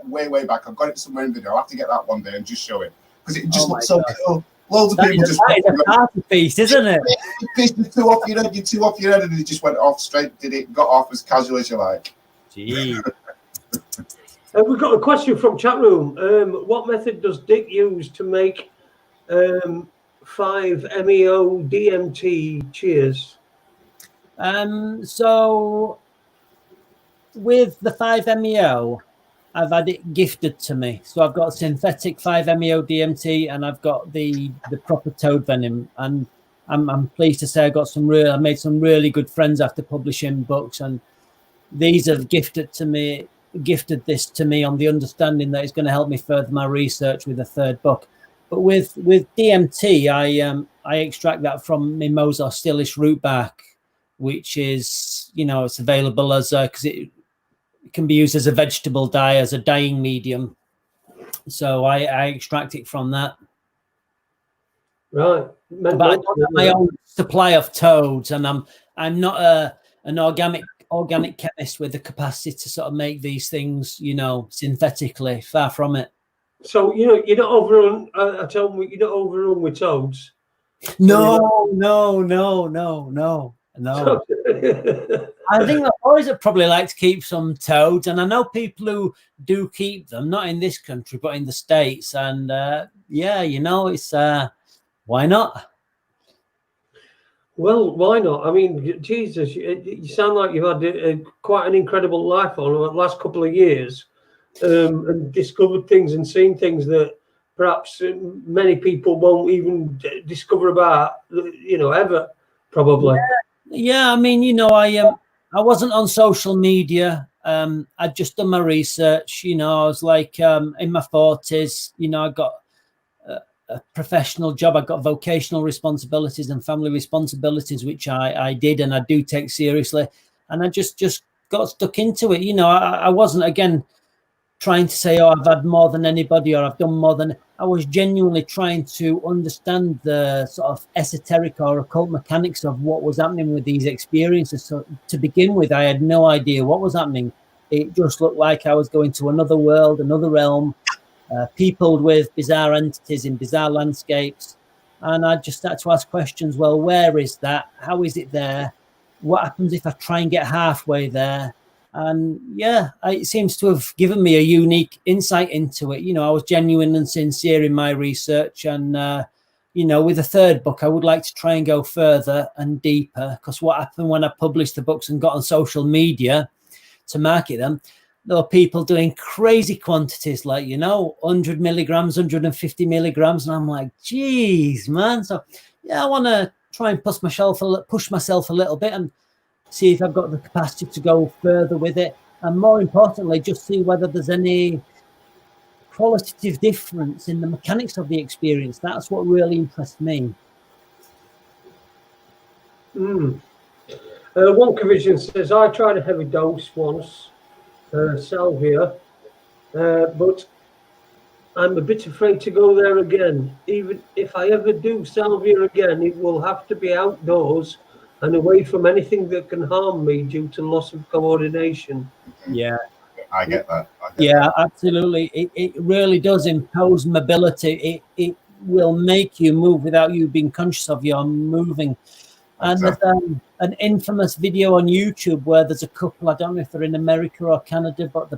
way back. I've got it somewhere in video. I'll have to get that one day and just show it. because it just looks so cool. Loads of people just that is a party piece, isn't it? You pissed the two off your head, you two off your head, and it just went off straight. Did it? Got off as casual as you like. Gee. We've got a question from chat room. What method does Dick use to make 5-MeO DMT cheers? So with the 5-MeO, I've had it gifted to me. So I've got synthetic 5-MeO DMT, and I've got the proper toad venom. And I'm pleased to say I made some really good friends after publishing books, and these have gifted this to me on the understanding that it's going to help me further my research with a third book. But with DMT, I extract that from Mimosa hortilis root bark, which is, it's available as because it can be used as a vegetable dye, as a dyeing medium. So I extract it from that. Right. But I don't have my own supply of toads, and I'm not an organic chemist with the capacity to sort of make these things, synthetically. Far from it. So you're not overrun. I tell them you're not overrun with toads. No. I think the boys would probably like to keep some toads, and I know people who do keep them, not in this country but in the States. And it's why not? Well, why not? I mean, Jesus, you sound like you've had quite an incredible life on the last couple of years, and discovered things and seen things that perhaps many people won't even discover about, ever, probably. Yeah, I mean, I wasn't on social media. I'd just done my research. I was like in my 40s. I got a professional job. I got vocational responsibilities and family responsibilities, which I did and I do take seriously. And I just got stuck into it. I wasn't, again, trying to say, I've had more than anybody or I've done more than. I was genuinely trying to understand the sort of esoteric or occult mechanics of what was happening with these experiences. So to begin with, I had no idea what was happening. It just looked like I was going to another world, another realm, peopled with bizarre entities in bizarre landscapes. And I just started to ask questions. Well, where is that? How is it there? What happens if I try and get halfway there? And it seems to have given me a unique insight into it. I was genuine and sincere in my research. And, with the third book, I would like to try and go further and deeper, because what happened when I published the books and got on social media to market them, there were people doing crazy quantities, like, 100 milligrams, 150 milligrams. And I'm like, geez, man. So, I want to try and push myself a little bit and see if I've got the capacity to go further with it. And more importantly, just see whether there's any qualitative difference in the mechanics of the experience. That's what really impressed me. One Vision says, I tried a heavy dose once, Salvia, but I'm a bit afraid to go there again. Even if I ever do Salvia again, it will have to be outdoors and away from anything that can harm me due to loss of coordination. Yeah, I get that. Absolutely. It really does impose mobility. It will make you move without you being conscious of your moving. And exactly. There's an infamous video on YouTube where there's a couple, I don't know if they're in America or Canada, but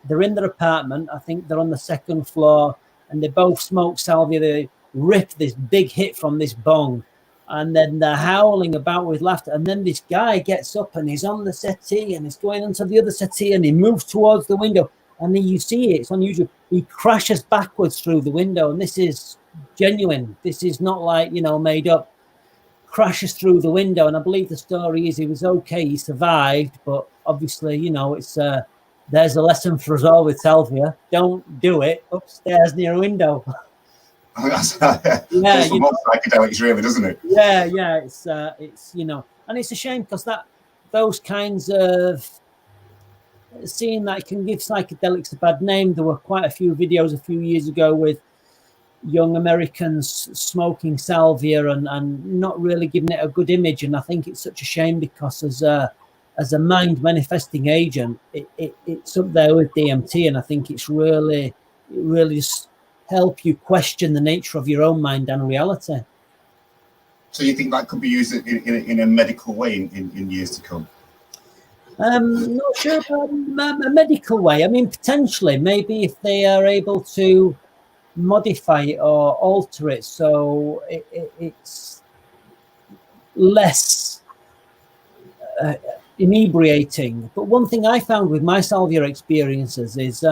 they're in their apartment. I think they're on the second floor, and they both smoke salvia. They rip this big hit from this bong, and then they're howling about with laughter. And then this guy gets up and he's on the settee and he's going onto the other settee and he moves towards the window. And then you see it's unusual. He crashes backwards through the window. And this is genuine. This is not like, made up. Crashes through the window. And I believe the story is he was okay. He survived. But obviously, it's there's a lesson for us all with salvia. Don't do it upstairs near a window. That's psychedelics, really, doesn't it? Yeah. It's and it's a shame because those kinds of seeing that can give psychedelics a bad name. There were quite a few videos a few years ago with young Americans smoking salvia and not really giving it a good image. And I think it's such a shame because as a mind manifesting agent, it's up there with DMT, and I think it really help you question the nature of your own mind and reality. So you think that could be used in a medical way in years to come? Not sure about a medical way. I mean, potentially, maybe if they are able to modify it or alter it so it's less inebriating. But one thing I found with my salvia experiences is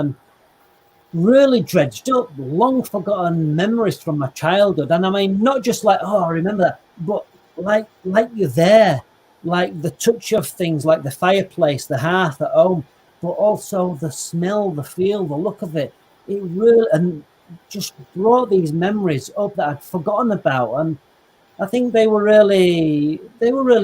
really dredged up, long forgotten memories from my childhood. And I mean, not just like, oh, I remember that, but like you're there, like the touch of things like the fireplace, the hearth at home, but also the smell, the feel, the look of it. It really, and just brought these memories up that I'd forgotten about. And I think they were really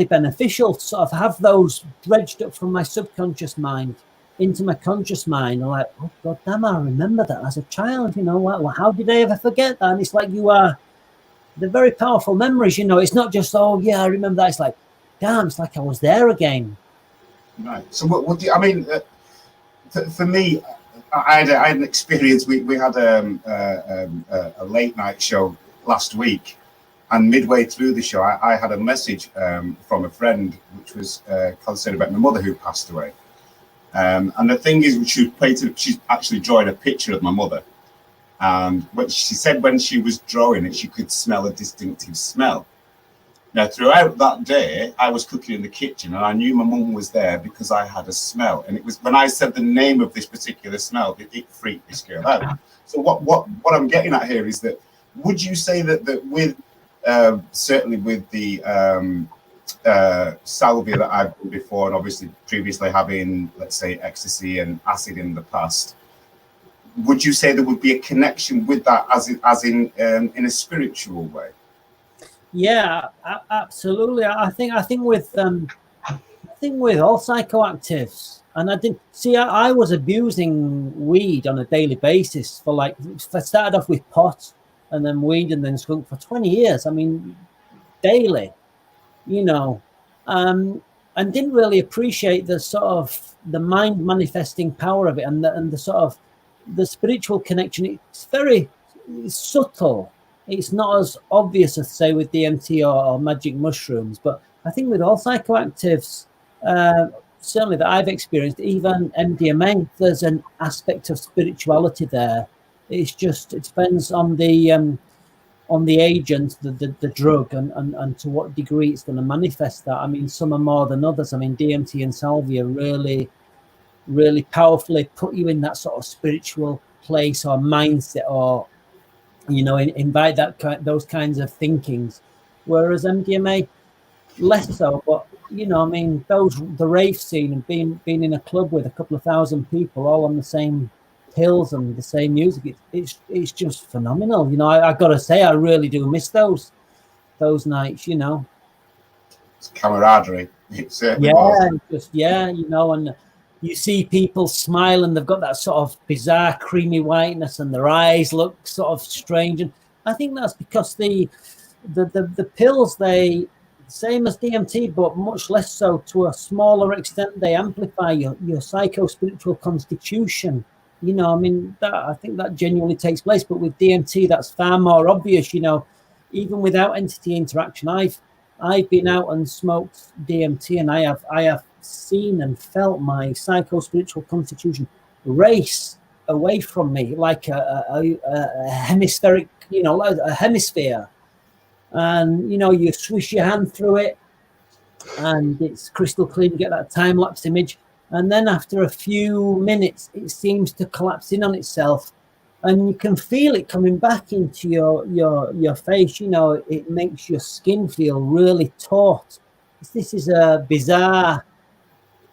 beneficial to sort of have those dredged up from my subconscious mind into my conscious mind. I'm like, oh god damn, I remember that as a child, you know, well, how did I ever forget that? And it's like they're very powerful memories, you know. It's not just, oh yeah, I remember that. It's like, damn, it's like I was there again. Right. So what do you, I mean, for me, I had an experience. We had a late night show last week, and midway through the show, I had a message from a friend, which was concerned about my mother who passed away. And the thing is, she's actually drawing a picture of my mother. And what she said, when she was drawing it, she could smell a distinctive smell. Now, throughout that day, I was cooking in the kitchen, and I knew my mum was there because I had a smell. And it was when I said the name of this particular smell, it freaked this girl out. So what I'm getting at here is that, would you say that with certainly with the salvia that I've done before, and obviously previously having, let's say, ecstasy and acid in the past, would you say there would be a connection with that as in a spiritual way? Yeah, absolutely. I think with all psychoactives, and I didn't see. I was abusing weed on a daily basis for like. I started off with pot, and then weed, and then skunk for 20 years. I mean, daily, you know, and didn't really appreciate the sort of the mind manifesting power of it, and the sort of the spiritual connection. It's very subtle. It's not as obvious as, say, with DMT or magic mushrooms, but I think with all psychoactives, certainly that I've experienced, even MDMA, there's an aspect of spirituality there. It's just, it depends on the agent, the drug, and to what degree it's going to manifest that. I mean, some are more than others. I mean, DMT and salvia really, really powerfully put you in that sort of spiritual place or mindset, or you know, invite those kinds of thinkings, whereas MDMA less so. But you know, I mean, the rave scene and being in a club with a couple of thousand people all on the same pills and the same music, it's just phenomenal. You know, I gotta say, I really do miss those nights. You know, it's camaraderie. It certainly was. You know, and you see people smile and they've got that sort of bizarre creamy whiteness and their eyes look sort of strange. And I think that's because the pills, they same as DMT, but much less so, to a smaller extent, they amplify your psycho-spiritual constitution. You know, I mean, I think that genuinely takes place. But with DMT, that's far more obvious. You know, even without entity interaction, I've been out and smoked DMT, and I have seen and felt my psycho-spiritual constitution race away from me like a hemispheric, you know, like a hemisphere. And you know, you swish your hand through it and it's crystal clean. You get that time-lapse image, and then after a few minutes it seems to collapse in on itself, and you can feel it coming back into your face. You know, it makes your skin feel really taut. This is a bizarre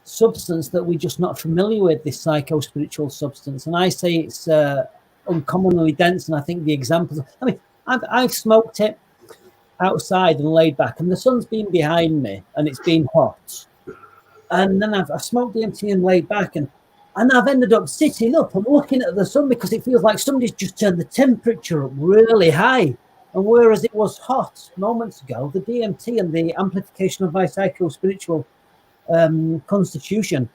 substance that we're just not familiar with, this psycho-spiritual substance. And I say it's uncommonly dense. And I think the examples, I mean, I've smoked it outside and laid back, and the sun's been behind me and it's been hot. And then I've smoked DMT and laid back, and I've ended up sitting up and looking at the sun because it feels like somebody's just turned the temperature up really high. And whereas it was hot moments ago, the DMT and the amplification of my psycho-spiritual constitution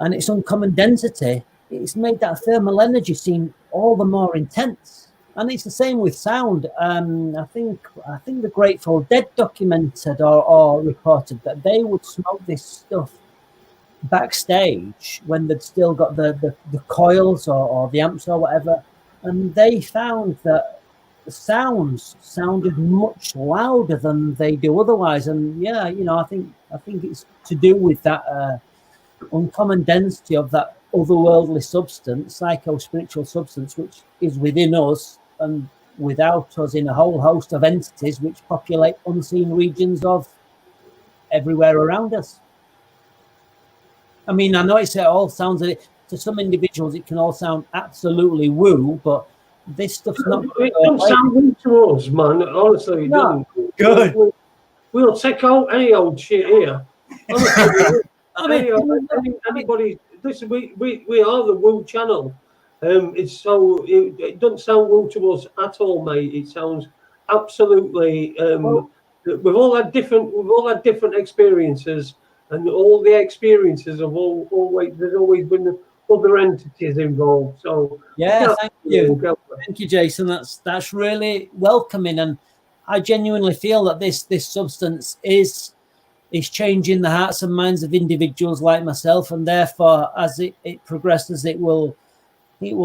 and its uncommon density, it's made that thermal energy seem all the more intense. And it's the same with sound. I think the Grateful Dead documented or reported that they would smoke this stuff backstage when they'd still got the coils or the amps or whatever, and they found that the sounds sounded much louder than they do otherwise. And yeah, I think it's to do with that uncommon density of that otherworldly substance, psycho-spiritual substance, which is within us and without us in a whole host of entities which populate unseen regions of everywhere around us. I mean, I know it all sounds, to some individuals, it can all sound absolutely woo, but this stuff's not. It doesn't sound woo to us, man. Honestly, it doesn't. Good. We'll take out any old shit here. Honestly, I mean, anybody. Listen, we are the woo channel. It doesn't sound woo to us at all, mate. It sounds absolutely. We've all had different experiences. And all the experiences of there's always been other entities involved. So yeah, thank you, Jason. That's really welcoming, and I genuinely feel that this substance is changing the hearts and minds of individuals like myself, and therefore, as it progresses, it will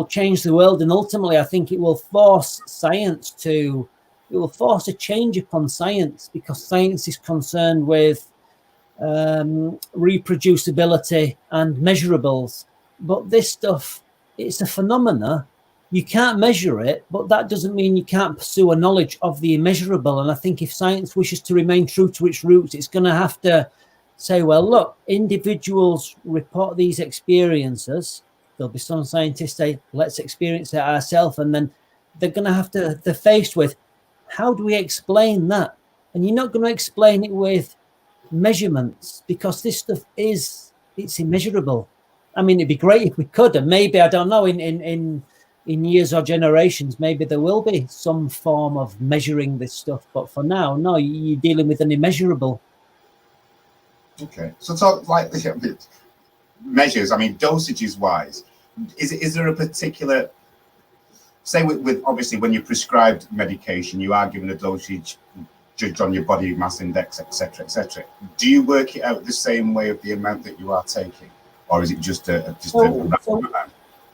change the world, and ultimately, I think it will force a change upon science, because science is concerned with reproducibility and measurables. But this stuff, it's a phenomena. You can't measure it, but that doesn't mean you can't pursue a knowledge of the immeasurable. And I think if science wishes to remain true to its roots, it's going to have to say, well, look, individuals report these experiences. There'll be some scientists say, let's experience it ourselves. And then they're going to have to, they're faced with, how do we explain that? And you're not going to explain it with measurements, because this stuff it's immeasurable. I mean, it'd be great if we could, and maybe, I don't know, in years or generations, maybe there will be some form of measuring this stuff, but for now, no, you're dealing with an immeasurable. Okay, so talk like measures. I mean, dosages wise, is there a particular, say with obviously when you're prescribed medication, you are given a dosage judged on your body mass index, etc., etc. Do you work it out the same way of the amount that you are taking, or is it just a random amount?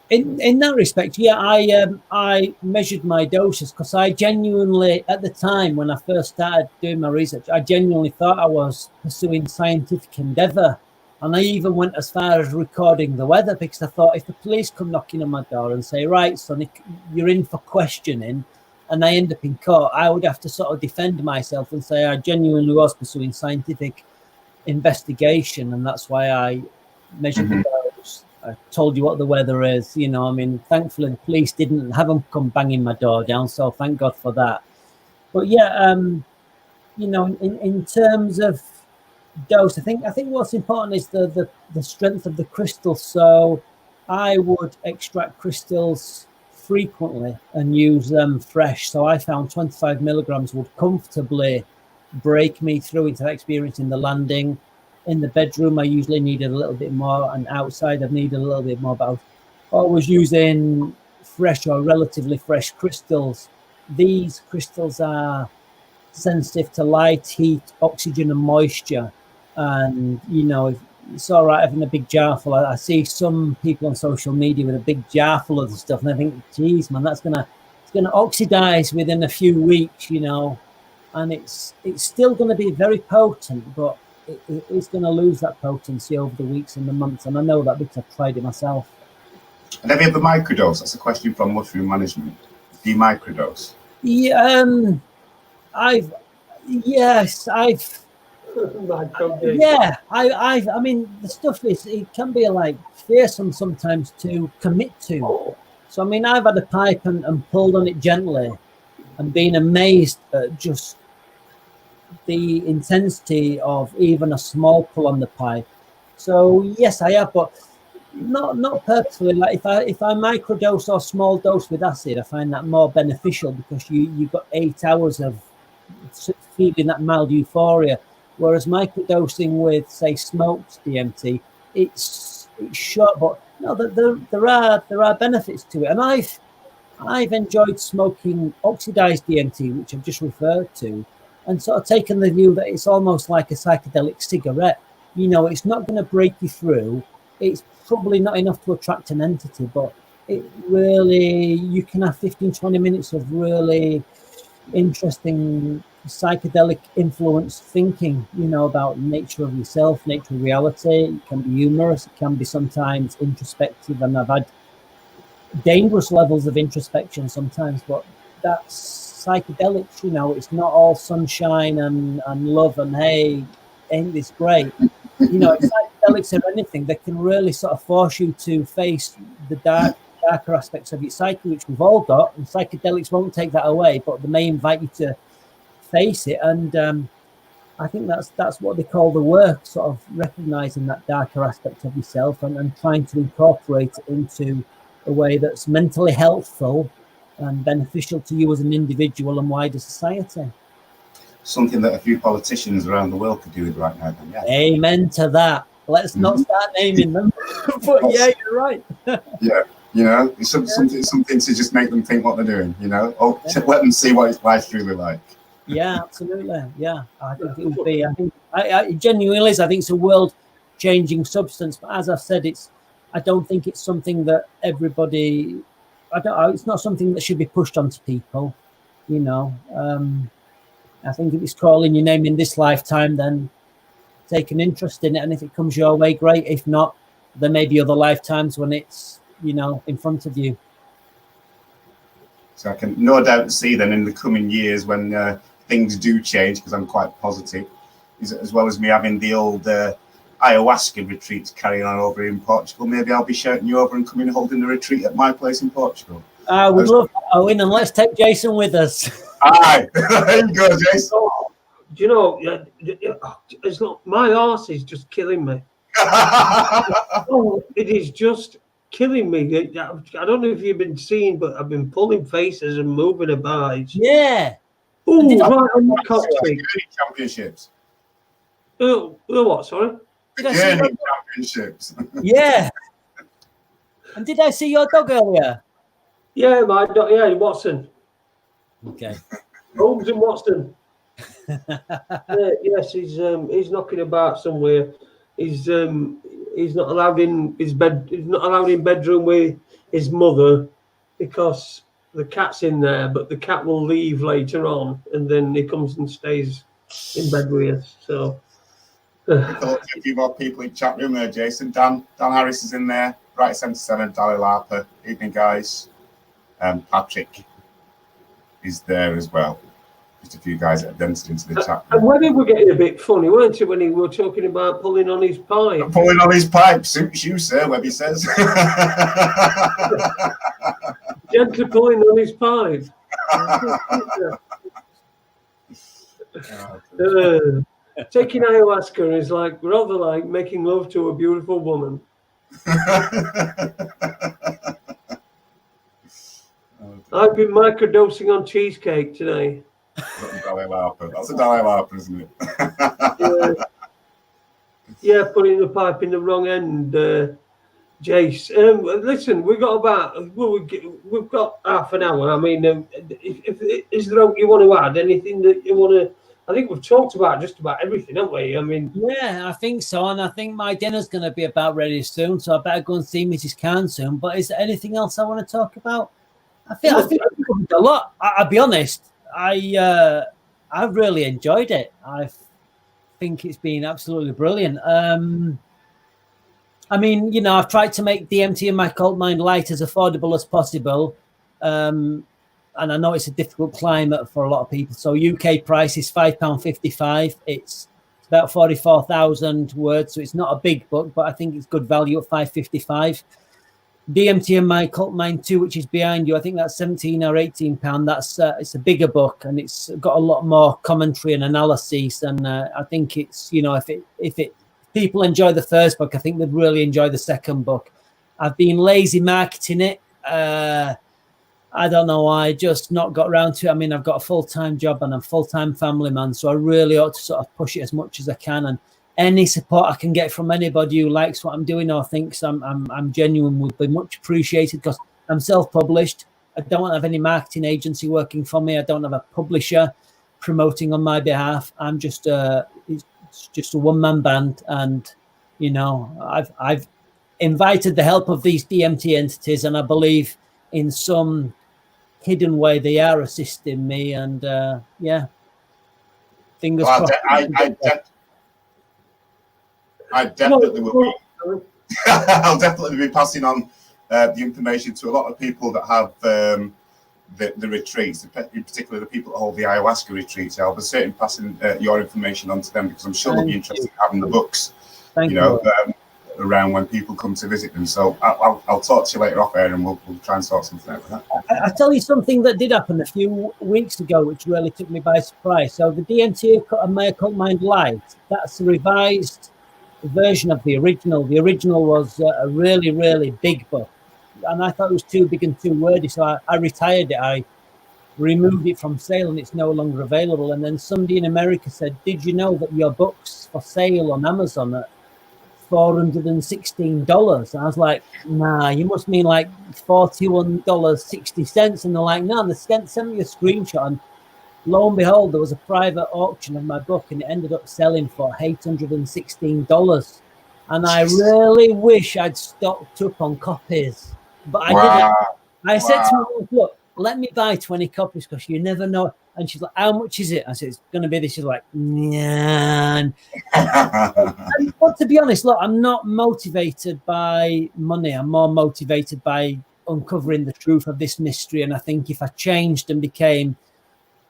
In that respect, yeah, I measured my doses, because I genuinely, at the time when I first started doing my research, I genuinely thought I was pursuing scientific endeavour, and I even went as far as recording the weather, because I thought, if the police come knocking on my door and say, right, son, you're in for questioning, and I end up in court, I would have to sort of defend myself and say I genuinely was pursuing scientific investigation, and that's why I measured the dose. I told you what the weather is, I mean, thankfully the police didn't have them come banging my door down, so thank God for that. But yeah, in terms of dose, I think what's important is the strength of the crystal. So I would extract crystals frequently and use them fresh. So I found 25 milligrams would comfortably break me through into that experience in the landing. In the bedroom, I usually needed a little bit more, and outside I've needed a little bit more, but I was always using fresh or relatively fresh crystals. These crystals are sensitive to light, heat, oxygen and moisture, and it's all right having a big jar full. I see some people on social media with a big jar full of the stuff, and I think, geez, man, it's gonna oxidize within a few weeks, and it's still going to be very potent, but it's going to lose that potency over the weeks and the months, and I know that because I've tried it myself. And have you ever microdose? That's a question from Mushroom Management. Do you microdose? Yeah, I've I mean, the stuff it can be like fearsome sometimes to commit to. So I mean, I've had a pipe and pulled on it gently and been amazed at just the intensity of even a small pull on the pipe. So yes, I have, but not purposefully. Like if I microdose or small dose with acid, I find that more beneficial, because you've got 8 hours of feeling that mild euphoria. Whereas microdosing with, say, smoked DMT, it's short, but no, there are benefits to it. And I've enjoyed smoking oxidized DMT, which I've just referred to, and sort of taken the view that it's almost like a psychedelic cigarette. You know, it's not going to break you through. It's probably not enough to attract an entity, but it really, you can have 15, 20 minutes of really interesting psychedelic influence thinking, you know, about nature of yourself, nature of reality. It can be humorous, it can be sometimes introspective, and I've had dangerous levels of introspection sometimes, but that's psychedelics, you know, it's not all sunshine and love and hey, ain't this great? You know, psychedelics are anything that can really sort of force you to face the darker aspects of your psyche, which we've all got, and psychedelics won't take that away, but they may invite you to face it. And I think that's what they call the work, sort of recognizing that darker aspect of yourself and trying to incorporate it into a way that's mentally healthful and beneficial to you as an individual and wider society. Something that a few politicians around the world could do with right now. Then, yeah. Amen to that. Let's not start naming them, but yeah, you're right. Yeah, you know, it's something to just make them think what they're doing. You know, let them see what life's really like. Yeah, absolutely. Yeah, I think it would be. I think it genuinely is. I think it's a world-changing substance. But as I've said, I don't think it's something that everybody. It's not something that should be pushed onto people. You know, I think if it's calling your name in this lifetime, then take an interest in it, and if it comes your way, great. If not, there may be other lifetimes when it's, you know, in front of you. So I can no doubt see then in the coming years when things do change, because I'm quite positive, as well as me having the old ayahuasca retreats carrying on over in Portugal, maybe I'll be shouting you over and coming and holding a retreat at my place in Portugal. I would love that, Owen, and let's take Jason with us. Aye, there you go, Jason. Do you know, it's not, my arse is just killing me. Oh, it is just killing me. I don't know if you've been seeing, but I've been pulling faces and moving about. Yeah. Oh, right on the cockpit. Championships. Oh, what, sorry? Gurney championships. Yeah. And did I see your dog earlier? Yeah, my dog. Yeah, Watson. Okay. Holmes and Watson. Yes, he's knocking about somewhere. He's not allowed in his bed. He's not allowed in bedroom with his mother because the cat's in there. But the cat will leave later on, and then he comes and stays in bed with us. So. A few more people in chat room there, Jason. Dan Harris is in there. Bright 77, Dalai Lapa. Evening, guys. Patrick is there as well. Just a few guys that have entered into the chat room. And when he were getting a bit funny, weren't you, when he were talking about pulling on his pipe? Pulling on his pipe suits you, sir, Webby says. Gently pulling on his pipe. Taking ayahuasca is rather like making love to a beautiful woman. I've been microdosing on cheesecake today. That's a Dalai Lapa, isn't it? Yeah, putting the pipe in the wrong end, Jace. Listen, we've got half an hour. I mean, is there you want to add anything that you want to? I think we've talked about just about everything, haven't we? I mean, yeah, I think so, and I think my dinner's going to be about ready soon, so I better go and see Mrs. Khan soon. But is there anything else I want to talk about? I think we've covered a lot. I'll be honest. I've really enjoyed it. I think it's been absolutely brilliant. I mean, you know, I've tried to make DMT in my cult mind light as affordable as possible. And I know it's a difficult climate for a lot of people. So UK price is £5.55. It's about 44,000 words. So it's not a big book, but I think it's good value at £5.55. DMT and My Cult Mind 2, which is behind you, I think that's £17 or £18. That's it's a bigger book, and it's got a lot more commentary and analysis. And I think it's, you know, if people enjoy the first book, I think they'd really enjoy the second book. I've been lazy marketing it. I don't know why, I just not got around to it. I mean, I've got a full-time job and I'm a full-time family man, so I really ought to sort of push it as much as I can. And any support I can get from anybody who likes what I'm doing or thinks I'm genuine would be much appreciated, because I'm self-published. don't have any marketing agency working for me. I don't have a publisher promoting on my behalf. I'm just it's just a one-man band, and I've invited the help of these DMT entities, and I believe in some hidden way they are assisting me, and fingers crossed. I definitely will be. I'll definitely be passing on the information to a lot of people that have the retreats, in particular the people that hold the ayahuasca retreats. I'll be certainly passing your information on to them, because I'm sure they'll be interested in having the books, around when people come to visit them. So I'll talk to you later off air, and we'll try and sort something out with that. I'll tell you something that did happen a few weeks ago, which really took me by surprise. So the DMT and my Occult Mind Light, that's a revised version of the original. The original was a really, really big book, and I thought it was too big and too wordy, so I retired it. I removed it from sale, and it's no longer available. And then somebody in America said, did you know that your book's for sale on Amazon at $416? And I was like, nah, you must mean like $41.60. And they're like, no, and they sent me a screenshot, and lo and behold, there was a private auction of my book, and it ended up selling for $816. And I really wish I'd stocked up on copies, but I didn't. I said to my wife, look, let me buy 20 copies, because you never know. And she's like, how much is it? I said, it's going to be this. She's like, nah. But to be honest, look, I'm not motivated by money. I'm more motivated by uncovering the truth of this mystery. And I think if I changed and became,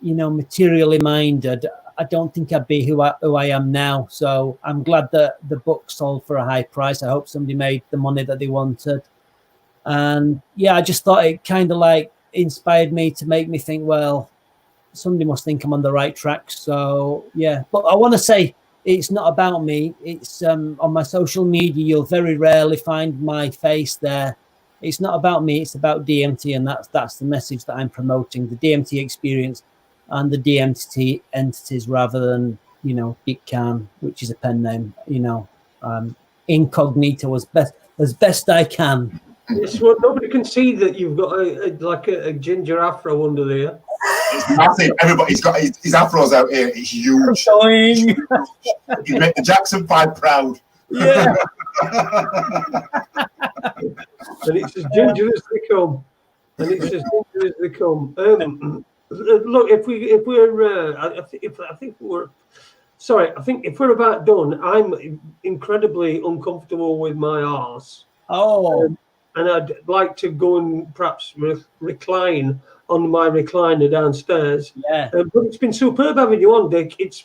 materially minded, I don't think I'd be who I am now. So I'm glad that the book sold for a high price. I hope somebody made the money that they wanted. And I just thought it kind of like inspired me to make me think, well, somebody must think I'm on the right track. So but I want to say it's not about me. It's on my social media, you'll very rarely find my face there. It's not about me, it's about DMT, and that's the message that I'm promoting, the DMT experience and the DMT entities, rather than Dick Khan, which is a pen name, incognito as best I can. Yes, well, nobody can see that you've got a ginger afro under there. It's massive. Everybody's got his afros out here. It's huge. You make the Jackson 5 proud. Yeah. And it's as ginger as they come. Look, if we're about done, I'm incredibly uncomfortable with my arse. And I'd like to go and perhaps recline on my recliner downstairs. But it's been superb having you on, Dick. It's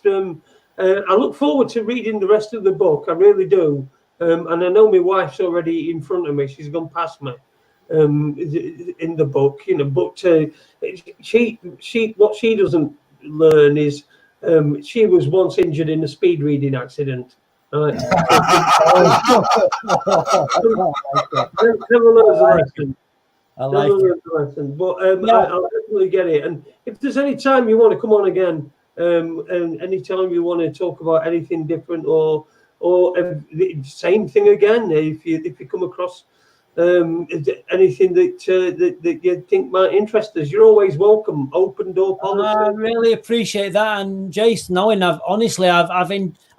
I look forward to reading the rest of the book. I really do. And I know my wife's already in front of me. She's gone past me in the book, but she what she doesn't learn is she was once injured in a speed reading accident. Never learns a lesson. But I'll definitely get it. And if there's any time you want to come on again, and any time you want to talk about anything different or the same thing again, if you come across anything that you think might interest us, you're always welcome. Open door policy. I really appreciate that. And Jason, knowing I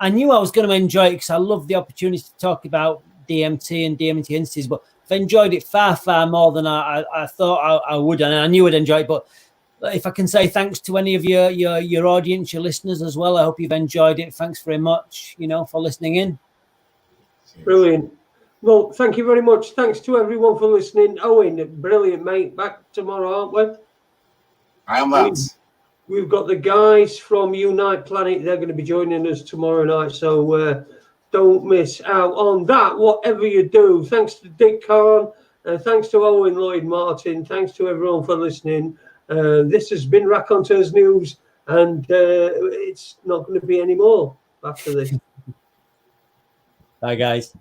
knew I was going to enjoy it, because I love the opportunity to talk about DMT and DMT entities, but I've enjoyed it far, far more than I thought I would, and I knew I'd enjoy it. But if I can say thanks to any of your audience, your listeners as well, I hope you've enjoyed it. Thanks very much, for listening in. Brilliant. Well, thank you very much. Thanks to everyone for listening. Owen, brilliant, mate. Back tomorrow, aren't we? I am that. We've got the guys from Unite Planet. They're going to be joining us tomorrow night. So don't miss out on that, whatever you do. Thanks to Dick Khan. Thanks to Owen, Lloyd, Martin. Thanks to everyone for listening. This has been Raconteurs News, and it's not going to be any more after this. Bye, guys.